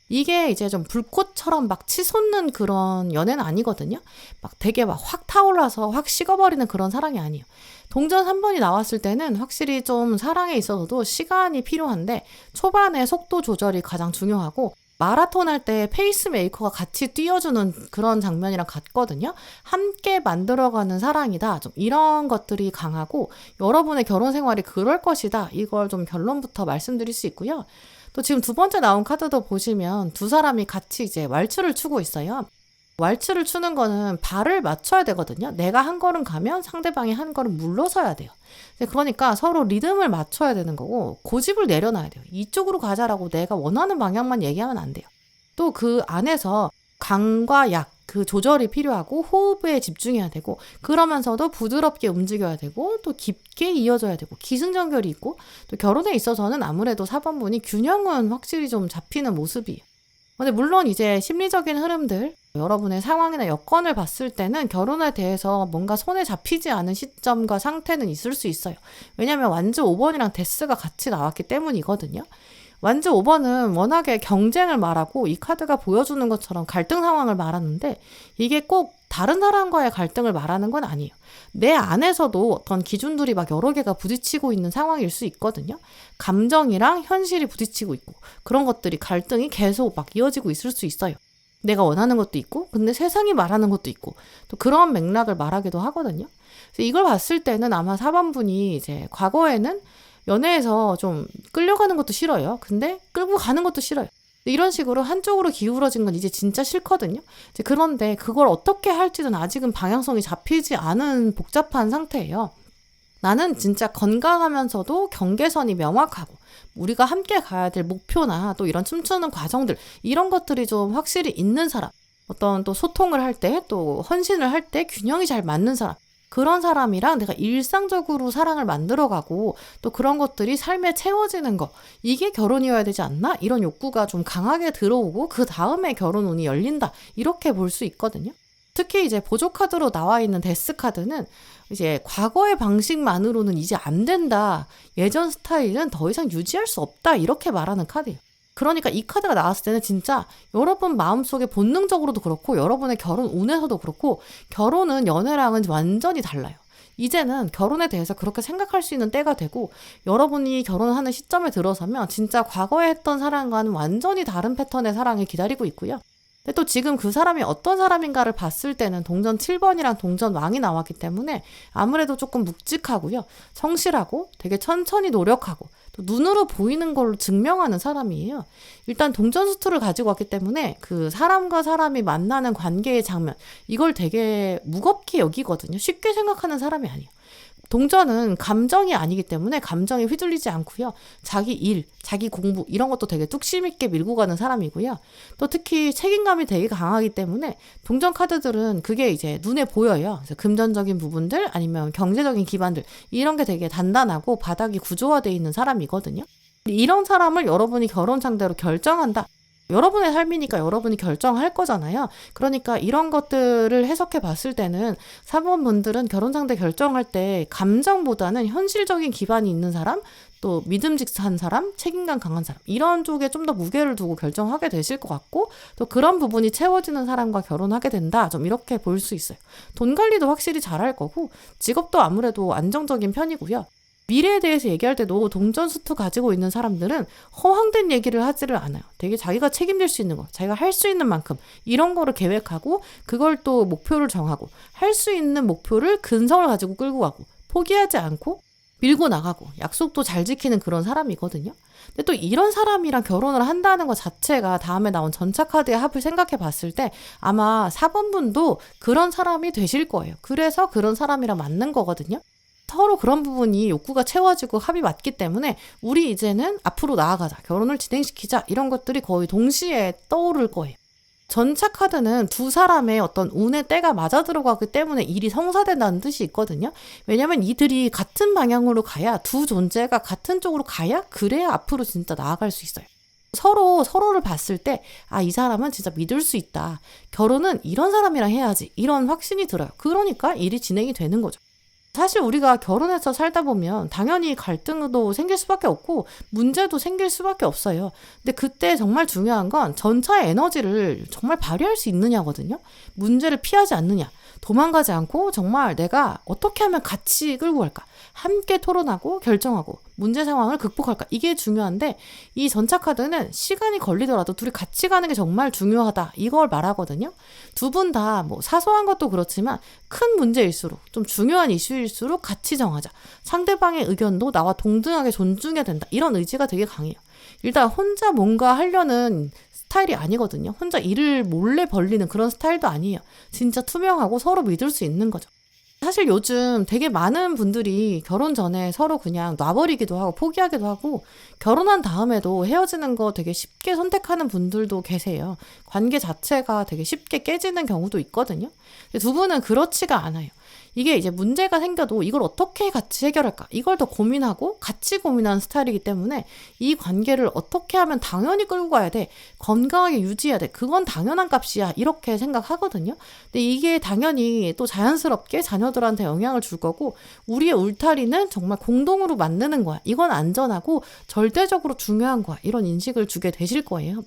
이게 이제 좀 불꽃처럼 막 치솟는 그런 연애는 아니거든요. 막 되게 막 확 타올라서 확 식어버리는 그런 사랑이 아니에요. 동전 3번이 나왔을 때는 확실히 좀 사랑에 있어서도 시간이 필요한데 초반에 속도 조절이 가장 중요하고 마라톤 할 때 페이스메이커가 같이 뛰어주는 그런 장면이랑 같거든요. 함께 만들어가는 사랑이다. 좀 이런 것들이 강하고 여러분의 결혼 생활이 그럴 것이다. 이걸 좀 결론부터 말씀드릴 수 있고요. 또 지금 두 번째 나온 카드도 보시면 두 사람이 같이 이제 왈츠를 추고 있어요. 왈츠를 추는 거는 발을 맞춰야 되거든요. 내가 한 걸음 가면 상대방이 한 걸음 물러서야 돼요. 그러니까 서로 리듬을 맞춰야 되는 거고 고집을 내려놔야 돼요. 이쪽으로 가자라고 내가 원하는 방향만 얘기하면 안 돼요. 또 그 안에서 강과 약, 그 조절이 필요하고 호흡에 집중해야 되고 그러면서도 부드럽게 움직여야 되고 또 깊게 이어져야 되고 기승전결이 있고 또 결혼에 있어서는 아무래도 4번분이 균형은 확실히 좀 잡히는 모습이에요. 근데 물론 이제 심리적인 흐름들, 여러분의 상황이나 여건을 봤을 때는 결혼에 대해서 뭔가 손에 잡히지 않은 시점과 상태는 있을 수 있어요. 왜냐하면 완즈 5번이랑 데스가 같이 나왔기 때문이거든요. 완즈 5번은 워낙에 경쟁을 말하고 이 카드가 보여주는 것처럼 갈등 상황을 말하는데 이게 꼭 다른 사람과의 갈등을 말하는 건 아니에요. 내 안에서도 어떤 기준들이 막 여러 개가 부딪히고 있는 상황일 수 있거든요. 감정이랑 현실이 부딪히고 있고 그런 것들이 갈등이 계속 막 이어지고 있을 수 있어요. 내가 원하는 것도 있고 근데 세상이 말하는 것도 있고 또 그런 맥락을 말하기도 하거든요. 그래서 이걸 봤을 때는 아마 4번분이 이제 과거에는 연애에서 좀 끌려가는 것도 싫어요. 근데 끌고 가는 것도 싫어요. 이런 식으로 한쪽으로 기울어진 건 이제 진짜 싫거든요. 이제 그런데 그걸 어떻게 할지는 아직은 방향성이 잡히지 않은 복잡한 상태예요. 나는 진짜 건강하면서도 경계선이 명확하고 우리가 함께 가야 될 목표나 또 이런 춤추는 과정들 이런 것들이 좀 확실히 있는 사람, 어떤 또 소통을 할 때 또 헌신을 할 때 균형이 잘 맞는 사람, 그런 사람이랑 내가 일상적으로 사랑을 만들어가고 또 그런 것들이 삶에 채워지는 거, 이게 결혼이어야 되지 않나? 이런 욕구가 좀 강하게 들어오고 그 다음에 결혼 운이 열린다, 이렇게 볼 수 있거든요. 특히 이제 보조 카드로 나와 있는 데스 카드는 이제 과거의 방식만으로는 이제 안 된다. 예전 스타일은 더 이상 유지할 수 없다. 이렇게 말하는 카드예요. 그러니까 이 카드가 나왔을 때는 진짜 여러분 마음속에 본능적으로도 그렇고 여러분의 결혼 운에서도 그렇고 결혼은 연애랑은 완전히 달라요. 이제는 결혼에 대해서 그렇게 생각할 수 있는 때가 되고 여러분이 결혼하는 시점에 들어서면 진짜 과거에 했던 사랑과는 완전히 다른 패턴의 사랑이 기다리고 있고요. 근데 또 지금 그 사람이 어떤 사람인가를 봤을 때는 동전 7번이랑 동전 왕이 나왔기 때문에 아무래도 조금 묵직하고요. 성실하고 되게 천천히 노력하고 또 눈으로 보이는 걸로 증명하는 사람이에요. 일단 동전 수투를 가지고 왔기 때문에 그 사람과 사람이 만나는 관계의 장면 이걸 되게 무겁게 여기거든요. 쉽게 생각하는 사람이 아니에요. 동전은 감정이 아니기 때문에 감정에 휘둘리지 않고요. 자기 일, 자기 공부 이런 것도 되게 뚝심 있게 밀고 가는 사람이고요. 또 특히 책임감이 되게 강하기 때문에 동전 카드들은 그게 이제 눈에 보여요. 그래서 금전적인 부분들 아니면 경제적인 기반들 이런 게 되게 단단하고 바닥이 구조화되어 있는 사람이거든요. 이런 사람을 여러분이 결혼 상대로 결정한다. 여러분의 삶이니까 여러분이 결정할 거잖아요. 그러니까 이런 것들을 해석해 봤을 때는 사모분들은 결혼 상대 결정할 때 감정보다는 현실적인 기반이 있는 사람, 또 믿음직한 사람, 책임감 강한 사람 이런 쪽에 좀 더 무게를 두고 결정하게 되실 것 같고 또 그런 부분이 채워지는 사람과 결혼하게 된다. 좀 이렇게 볼 수 있어요. 돈 관리도 확실히 잘할 거고 직업도 아무래도 안정적인 편이고요. 미래에 대해서 얘기할 때도 동전 수투 가지고 있는 사람들은 허황된 얘기를 하지를 않아요. 되게 자기가 책임질 수 있는 거, 자기가 할 수 있는 만큼 이런 거를 계획하고 그걸 또 목표를 정하고 할 수 있는 목표를 근성을 가지고 끌고 가고 포기하지 않고 밀고 나가고 약속도 잘 지키는 그런 사람이거든요. 근데 또 이런 사람이랑 결혼을 한다는 것 자체가 다음에 나온 전차카드의 합을 생각해 봤을 때 아마 4번분도 그런 사람이 되실 거예요. 그래서 그런 사람이랑 맞는 거거든요. 서로 그런 부분이 욕구가 채워지고 합이 맞기 때문에 우리 이제는 앞으로 나아가자, 결혼을 진행시키자 이런 것들이 거의 동시에 떠오를 거예요. 전차 카드는 두 사람의 어떤 운의 때가 맞아 들어가기 때문에 일이 성사된다는 뜻이 있거든요. 왜냐면 이들이 같은 방향으로 가야 두 존재가 같은 쪽으로 가야 그래야 앞으로 진짜 나아갈 수 있어요. 서로를 봤을 때, 아, 이 사람은 진짜 믿을 수 있다. 결혼은 이런 사람이랑 해야지. 이런 확신이 들어요. 그러니까 일이 진행이 되는 거죠. 사실 우리가 결혼해서 살다 보면 당연히 갈등도 생길 수밖에 없고 문제도 생길 수밖에 없어요. 근데 그때 정말 중요한 건 전차의 에너지를 정말 발휘할 수 있느냐거든요. 문제를 피하지 않느냐. 도망가지 않고 정말 내가 어떻게 하면 같이 끌고 갈까? 함께 토론하고 결정하고 문제 상황을 극복할까? 이게 중요한데 이 전차 카드는 시간이 걸리더라도 둘이 같이 가는 게 정말 중요하다. 이걸 말하거든요. 두 분 다 뭐 사소한 것도 그렇지만 큰 문제일수록 좀 중요한 이슈일수록 같이 정하자. 상대방의 의견도 나와 동등하게 존중해야 된다. 이런 의지가 되게 강해요. 일단 혼자 뭔가 하려는 스타일이 아니거든요. 혼자 일을 몰래 벌리는 그런 스타일도 아니에요. 진짜 투명하고 서로 믿을 수 있는 거죠. 사실 요즘 되게 많은 분들이 결혼 전에 서로 그냥 놔버리기도 하고 포기하기도 하고 결혼한 다음에도 헤어지는 거 되게 쉽게 선택하는 분들도 계세요. 관계 자체가 되게 쉽게 깨지는 경우도 있거든요. 근데 두 분은 그렇지가 않아요. 이게 이제 문제가 생겨도 이걸 어떻게 같이 해결할까? 이걸 더 고민하고 같이 고민하는 스타일이기 때문에 이 관계를 어떻게 하면 당연히 끌고 가야 돼. 건강하게 유지해야 돼. 그건 당연한 값이야. 이렇게 생각하거든요. 근데 이게 당연히 또 자연스럽게 자녀들한테 영향을 줄 거고 우리의 울타리는 정말 공동으로 만드는 거야. 이건 안전하고 절대적으로 중요한 거야. 이런 인식을 주게 되실 거예요.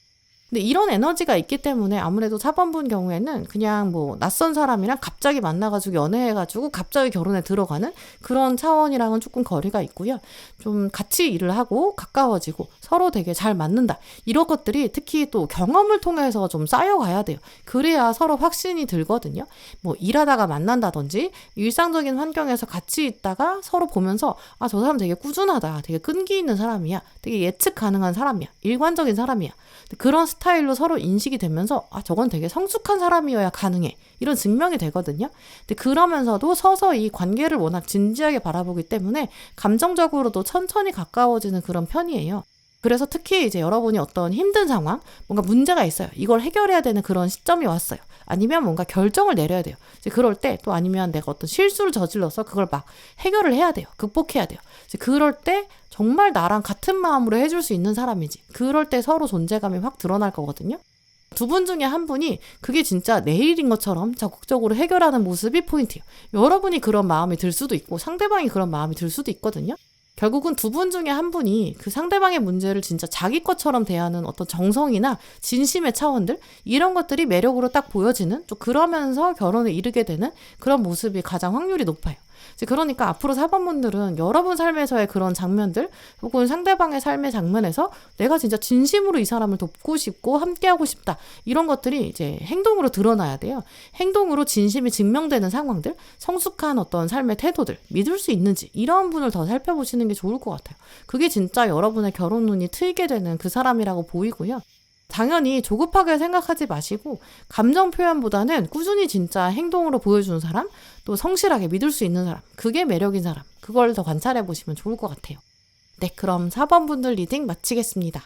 근데 이런 에너지가 있기 때문에 아무래도 4번분 경우에는 그냥 뭐 낯선 사람이랑 갑자기 만나가지고 연애해가지고 갑자기 결혼에 들어가는 그런 차원이랑은 조금 거리가 있고요. 좀 같이 일을 하고 가까워지고 서로 되게 잘 맞는다. 이런 것들이 특히 또 경험을 통해서 좀 쌓여가야 돼요. 그래야 서로 확신이 들거든요. 뭐 일하다가 만난다든지 일상적인 환경에서 같이 있다가 서로 보면서 아, 저 사람 되게 꾸준하다. 되게 끈기 있는 사람이야. 되게 예측 가능한 사람이야. 일관적인 사람이야. 그런 스타일로 서로 인식이 되면서 아, 저건 되게 성숙한 사람이어야 가능해. 이런 증명이 되거든요. 근데 그러면서도 서서히 관계를 워낙 진지하게 바라보기 때문에 감정적으로도 천천히 가까워지는 그런 편이에요. 그래서 특히 이제 여러분이 어떤 힘든 상황, 뭔가 문제가 있어요. 이걸 해결해야 되는 그런 시점이 왔어요. 아니면 뭔가 결정을 내려야 돼요. 이제 그럴 때 또 아니면 내가 어떤 실수를 저질러서 그걸 막 해결을 해야 돼요. 극복해야 돼요. 이제 그럴 때 정말 나랑 같은 마음으로 해줄 수 있는 사람이지. 그럴 때 서로 존재감이 확 드러날 거거든요. 두 분 중에 한 분이 그게 진짜 내 일인 것처럼 적극적으로 해결하는 모습이 포인트예요. 여러분이 그런 마음이 들 수도 있고 상대방이 그런 마음이 들 수도 있거든요. 결국은 두 분 중에 한 분이 그 상대방의 문제를 진짜 자기 것처럼 대하는 어떤 정성이나 진심의 차원들, 이런 것들이 매력으로 딱 보여지는, 좀 그러면서 결혼에 이르게 되는 그런 모습이 가장 확률이 높아요. 그러니까 앞으로 4번분들은 여러분 삶에서의 그런 장면들 혹은 상대방의 삶의 장면에서 내가 진짜 진심으로 이 사람을 돕고 싶고 함께하고 싶다, 이런 것들이 이제 행동으로 드러나야 돼요. 행동으로 진심이 증명되는 상황들, 성숙한 어떤 삶의 태도들, 믿을 수 있는지, 이런 분을 더 살펴보시는 게 좋을 것 같아요. 그게 진짜 여러분의 결혼 운이 트이게 되는 그 사람이라고 보이고요. 당연히 조급하게 생각하지 마시고 감정 표현보다는 꾸준히 진짜 행동으로 보여주는 사람, 또 성실하게 믿을 수 있는 사람, 그게 매력인 사람, 그걸 더 관찰해 보시면 좋을 것 같아요. 네, 그럼 4번 분들 리딩 마치겠습니다.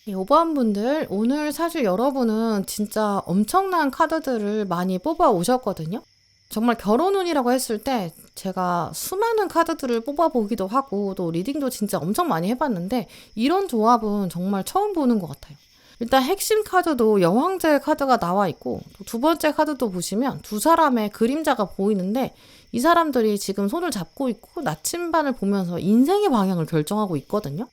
네, 5번 분들, 오늘 사실 여러분은 진짜 엄청난 카드들을 많이 뽑아 오셨거든요. 정말 결혼운이라고 했을 때 제가 수많은 카드들을 뽑아보기도 하고 또 리딩도 진짜 엄청 많이 해봤는데 이런 조합은 정말 처음 보는 것 같아요. 일단 핵심 카드도 여왕제 카드가 나와 있고, 또 두 번째 카드도 보시면 두 사람의 그림자가 보이는데 이 사람들이 지금 손을 잡고 있고 나침반을 보면서 인생의 방향을 결정하고 있거든요.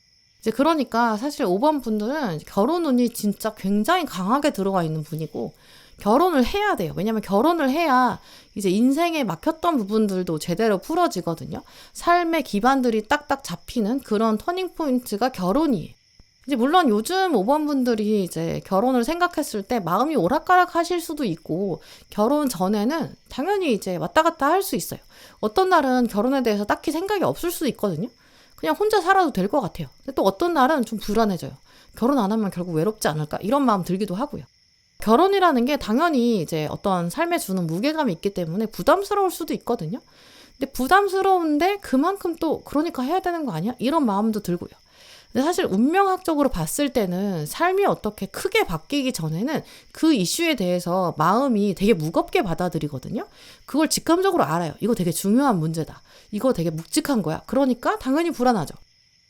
그러니까 사실 5번 분들은 결혼운이 진짜 굉장히 강하게 들어가 있는 분이고, 결혼을 해야 돼요. 왜냐면 결혼을 해야 이제 인생에 막혔던 부분들도 제대로 풀어지거든요. 삶의 기반들이 딱딱 잡히는 그런 터닝 포인트가 결혼이에요. 물론 요즘 5번 분들이 이제 결혼을 생각했을 때 마음이 오락가락 하실 수도 있고, 결혼 전에는 당연히 이제 왔다 갔다 할 수 있어요. 어떤 날은 결혼에 대해서 딱히 생각이 없을 수도 있거든요. 그냥 혼자 살아도 될 것 같아요. 근데 또 어떤 날은 좀 불안해져요. 결혼 안 하면 결국 외롭지 않을까, 이런 마음 들기도 하고요. 결혼이라는 게 당연히 이제 어떤 삶에 주는 무게감이 있기 때문에 부담스러울 수도 있거든요. 근데 부담스러운데 그만큼 또 그러니까 해야 되는 거 아니야? 이런 마음도 들고요. 근데 사실 운명학적으로 봤을 때는 삶이 어떻게 크게 바뀌기 전에는 그 이슈에 대해서 마음이 되게 무겁게 받아들이거든요. 그걸 직감적으로 알아요. 이거 되게 중요한 문제다. 이거 되게 묵직한 거야. 그러니까 당연히 불안하죠.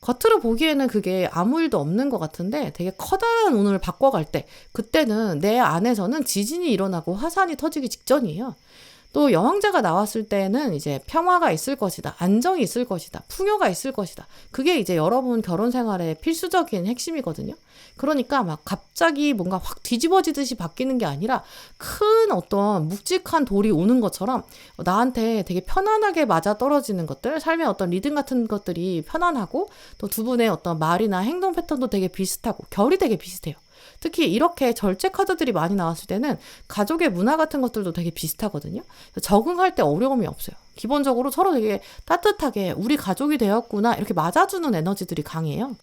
겉으로 보기에는 그게 아무 일도 없는 것 같은데 되게 커다란 운을 바꿔갈 때, 그때는 내 안에서는 지진이 일어나고 화산이 터지기 직전이에요. 또 여왕제가 나왔을 때는 이제 평화가 있을 것이다, 안정이 있을 것이다, 풍요가 있을 것이다. 그게 이제 여러분 결혼 생활의 필수적인 핵심이거든요. 그러니까 막 갑자기 뭔가 확 뒤집어지듯이 바뀌는 게 아니라 큰 어떤 묵직한 돌이 오는 것처럼 나한테 되게 편안하게 맞아 떨어지는 것들, 삶의 어떤 리듬 같은 것들이 편안하고, 또 두 분의 어떤 말이나 행동 패턴도 되게 비슷하고 결이 되게 비슷해요. 특히 이렇게 절제 카드들이 많이 나왔을 때는 가족의 문화 같은 것들도 되게 비슷하거든요. 적응할 때 어려움이 없어요. 기본적으로 서로 되게 따뜻하게 우리 가족이 되었구나, 이렇게 맞아주는 에너지들이 강해요.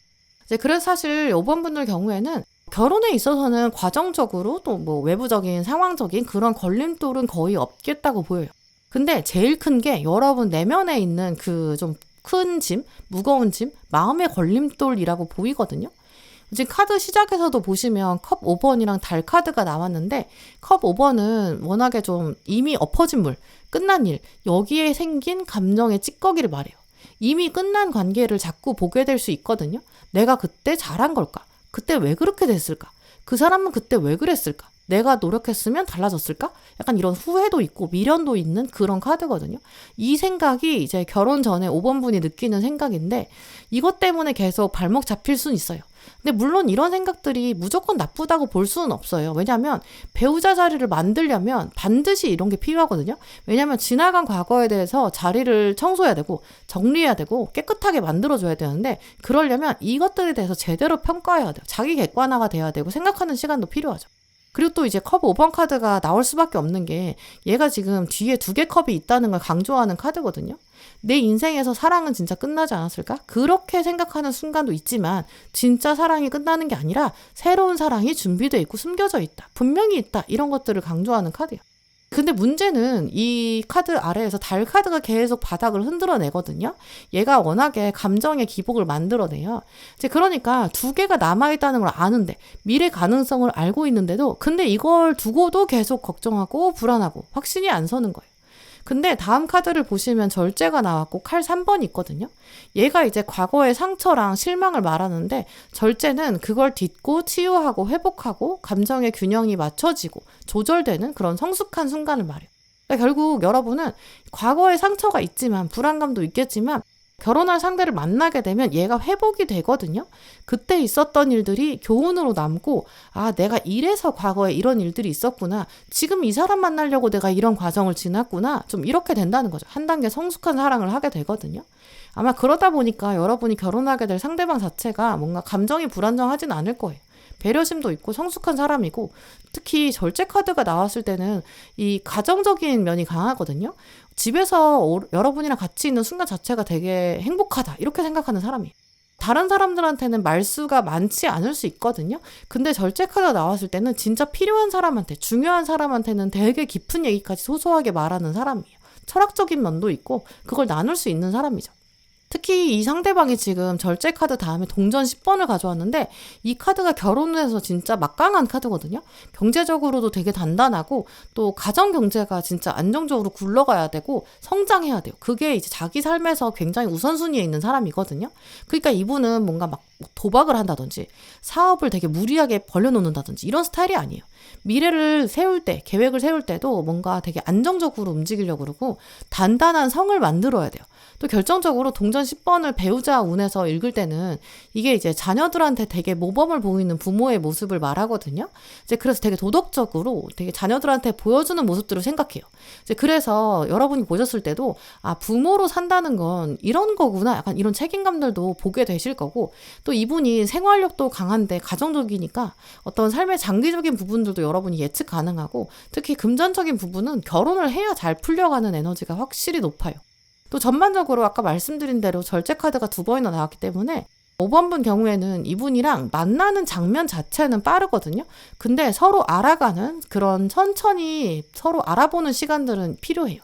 그래서 사실 5번 분들 경우에는 결혼에 있어서는 과정적으로 또 뭐 외부적인 상황적인 그런 걸림돌은 거의 없겠다고 보여요. 근데 제일 큰 게 여러분 내면에 있는 그 좀 큰 짐, 무거운 짐, 마음의 걸림돌이라고 보이거든요. 지금 카드 시작에서도 보시면 컵 5번이랑 달 카드가 나왔는데, 컵 5번은 워낙에 좀 이미 엎어진 물, 끝난 일, 여기에 생긴 감정의 찌꺼기를 말해요. 이미 끝난 관계를 자꾸 보게 될 수 있거든요. 내가 그때 잘한 걸까? 그때 왜 그렇게 됐을까? 그 사람은 그때 왜 그랬을까? 내가 노력했으면 달라졌을까? 약간 이런 후회도 있고 미련도 있는 그런 카드거든요. 이 생각이 이제 결혼 전에 5번 분이 느끼는 생각인데, 이것 때문에 계속 발목 잡힐 수는 있어요. 근데 물론 이런 생각들이 무조건 나쁘다고 볼 수는 없어요. 왜냐하면 배우자 자리를 만들려면 반드시 이런 게 필요하거든요. 왜냐하면 지나간 과거에 대해서 자리를 청소해야 되고 정리해야 되고 깨끗하게 만들어줘야 되는데, 그러려면 이것들에 대해서 제대로 평가해야 돼요. 자기 객관화가 돼야 되고 생각하는 시간도 필요하죠. 그리고 또 이제 컵 5번 카드가 나올 수밖에 없는 게, 얘가 지금 뒤에 2개 컵이 있다는 걸 강조하는 카드거든요. 내 인생에서 사랑은 진짜 끝나지 않았을까? 그렇게 생각하는 순간도 있지만 진짜 사랑이 끝나는 게 아니라 새로운 사랑이 준비되어 있고 숨겨져 있다, 분명히 있다, 이런 것들을 강조하는 카드예요. 근데 문제는 이 카드 아래에서 달 카드가 계속 바닥을 흔들어내거든요. 얘가 워낙에 감정의 기복을 만들어내요. 이제 그러니까 두 개가 남아있다는 걸 아는데, 미래 가능성을 알고 있는데도, 근데 이걸 두고도 계속 걱정하고 불안하고 확신이 안 서는 거예요. 근데 다음 카드를 보시면 절제가 나왔고 칼 3번 있거든요. 얘가 이제 과거의 상처랑 실망을 말하는데, 절제는 그걸 딛고 치유하고 회복하고 감정의 균형이 맞춰지고 조절되는 그런 성숙한 순간을 말해요. 그러니까 결국 여러분은 과거의 상처가 있지만, 불안감도 있겠지만, 결혼할 상대를 만나게 되면 얘가 회복이 되거든요. 그때 있었던 일들이 교훈으로 남고, 아, 내가 이래서 과거에 이런 일들이 있었구나. 지금 이 사람 만나려고 내가 이런 과정을 지났구나. 좀 이렇게 된다는 거죠. 한 단계 성숙한 사랑을 하게 되거든요. 아마 그러다 보니까 여러분이 결혼하게 될 상대방 자체가 뭔가 감정이 불안정하진 않을 거예요. 배려심도 있고 성숙한 사람이고, 특히 절제 카드가 나왔을 때는 이 가정적인 면이 강하거든요. 집에서 여러분이랑 같이 있는 순간 자체가 되게 행복하다, 이렇게 생각하는 사람이에요. 다른 사람들한테는 말수가 많지 않을 수 있거든요. 근데 절제 카드가 나왔을 때는 진짜 필요한 사람한테, 중요한 사람한테는 되게 깊은 얘기까지 소소하게 말하는 사람이에요. 철학적인 면도 있고 그걸 나눌 수 있는 사람이죠. 특히 이 상대방이 지금 절제 카드 다음에 동전 10번을 가져왔는데, 이 카드가 결혼해서 진짜 막강한 카드거든요. 경제적으로도 되게 단단하고, 또 가정 경제가 진짜 안정적으로 굴러가야 되고 성장해야 돼요. 그게 이제 자기 삶에서 굉장히 우선순위에 있는 사람이거든요. 그러니까 이분은 뭔가 막 도박을 한다든지 사업을 되게 무리하게 벌려놓는다든지 이런 스타일이 아니에요. 미래를 세울 때, 계획을 세울 때도 뭔가 되게 안정적으로 움직이려고 그러고 단단한 성을 만들어야 돼요. 또 결정적으로 동전 10번을 배우자 운에서 읽을 때는 이게 이제 자녀들한테 되게 모범을 보이는 부모의 모습을 말하거든요. 이제 그래서 되게 도덕적으로 되게 자녀들한테 보여주는 모습들을 생각해요. 이제 그래서 여러분이 보셨을 때도, 아, 부모로 산다는 건 이런 거구나, 약간 이런 책임감들도 보게 되실 거고, 또 이분이 생활력도 강한데 가정적이니까 어떤 삶의 장기적인 부분들도 여러분이 예측 가능하고, 특히 금전적인 부분은 결혼을 해야 잘 풀려가는 에너지가 확실히 높아요. 또 전반적으로 아까 말씀드린 대로 절제 카드가 2번이나 나왔기 때문에 5번 분 경우에는 이분이랑 만나는 장면 자체는 빠르거든요. 근데 서로 알아가는 그런 천천히 서로 알아보는 시간들은 필요해요.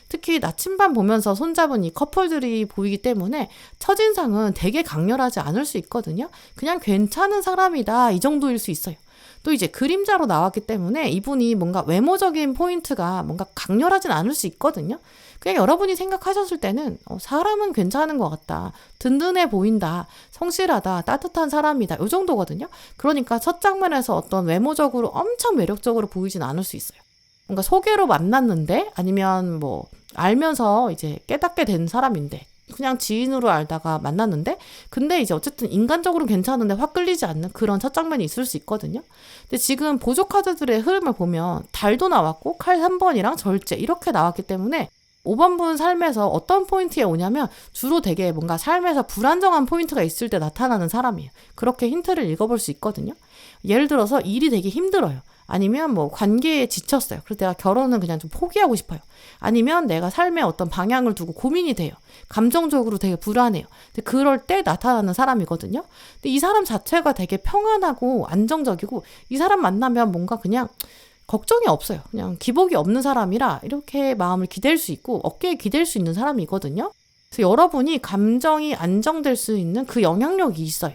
특히 나침반 보면서 손잡은 이 커플들이 보이기 때문에 첫인상은 되게 강렬하지 않을 수 있거든요. 그냥 괜찮은 사람이다, 이 정도일 수 있어요. 또 이제 그림자로 나왔기 때문에 이분이 뭔가 외모적인 포인트가 뭔가 강렬하진 않을 수 있거든요. 그냥 여러분이 생각하셨을 때는 사람은 괜찮은 것 같다, 든든해 보인다, 성실하다, 따뜻한 사람이다, 이 정도거든요. 그러니까 첫 장면에서 어떤 외모적으로 엄청 매력적으로 보이진 않을 수 있어요. 뭔가 소개로 만났는데, 아니면 뭐 알면서 이제 깨닫게 된 사람인데, 그냥 지인으로 알다가 만났는데, 근데 이제 어쨌든 인간적으로 괜찮은데 확 끌리지 않는 그런 첫 장면이 있을 수 있거든요. 근데 지금 보조 카드들의 흐름을 보면 달도 나왔고 칼 3번이랑 절제 이렇게 나왔기 때문에 5번 분 삶에서 어떤 포인트에 오냐면 주로 되게 뭔가 삶에서 불안정한 포인트가 있을 때 나타나는 사람이에요. 그렇게 힌트를 읽어볼 수 있거든요. 예를 들어서 일이 되게 힘들어요. 아니면 뭐 관계에 지쳤어요. 그래서 내가 결혼은 그냥 좀 포기하고 싶어요. 아니면 내가 삶의 어떤 방향을 두고 고민이 돼요. 감정적으로 되게 불안해요. 근데 그럴 때 나타나는 사람이거든요. 근데 이 사람 자체가 되게 평안하고 안정적이고, 이 사람 만나면 뭔가 그냥 걱정이 없어요. 그냥 기복이 없는 사람이라 이렇게 마음을 기댈 수 있고 어깨에 기댈 수 있는 사람이거든요. 그래서 여러분이 감정이 안정될 수 있는 그 영향력이 있어요.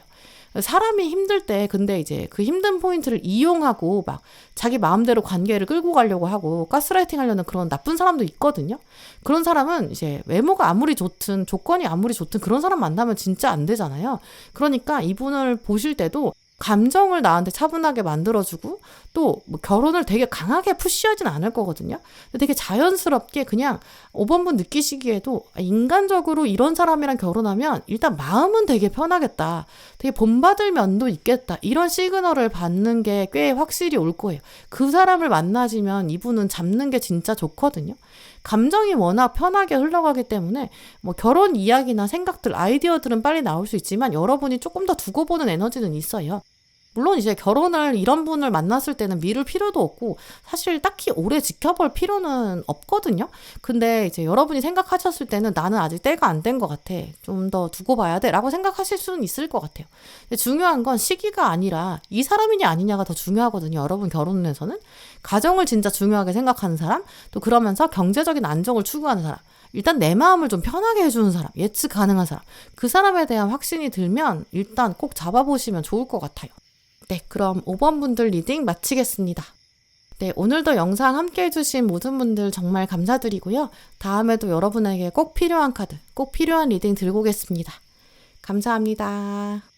사람이 힘들 때 근데 이제 그 힘든 포인트를 이용하고 막 자기 마음대로 관계를 끌고 가려고 하고 가스라이팅 하려는 그런 나쁜 사람도 있거든요. 그런 사람은 이제 외모가 아무리 좋든 조건이 아무리 좋든 그런 사람 만나면 진짜 안 되잖아요. 그러니까 이분을 보실 때도 감정을 나한테 차분하게 만들어주고, 또 뭐 결혼을 되게 강하게 푸시하진 않을 거거든요. 되게 자연스럽게 그냥 5번 분 느끼시기에도 인간적으로 이런 사람이랑 결혼하면 일단 마음은 되게 편하겠다, 되게 본받을 면도 있겠다, 이런 시그널을 받는 게 꽤 확실히 올 거예요. 그 사람을 만나시면 이분은 잡는 게 진짜 좋거든요. 감정이 워낙 편하게 흘러가기 때문에 뭐 결혼 이야기나 생각들, 아이디어들은 빨리 나올 수 있지만 여러분이 조금 더 두고 보는 에너지는 있어요. 물론 이제 결혼을 이런 분을 만났을 때는 미룰 필요도 없고 사실 딱히 오래 지켜볼 필요는 없거든요. 근데 이제 여러분이 생각하셨을 때는 나는 아직 때가 안 된 것 같아. 좀 더 두고 봐야 돼. 라고 생각하실 수는 있을 것 같아요. 근데 중요한 건 시기가 아니라 이 사람이냐 아니냐가 더 중요하거든요. 여러분 결혼에서는. 가정을 진짜 중요하게 생각하는 사람, 또 그러면서 경제적인 안정을 추구하는 사람. 일단 내 마음을 좀 편하게 해주는 사람, 예측 가능한 사람. 그 사람에 대한 확신이 들면 일단 꼭 잡아보시면 좋을 것 같아요. 네, 그럼 5번 분들 리딩 마치겠습니다. 네, 오늘도 영상 함께 해주신 모든 분들 정말 감사드리고요. 다음에도 여러분에게 꼭 필요한 카드, 꼭 필요한 리딩 들고 오겠습니다. 감사합니다.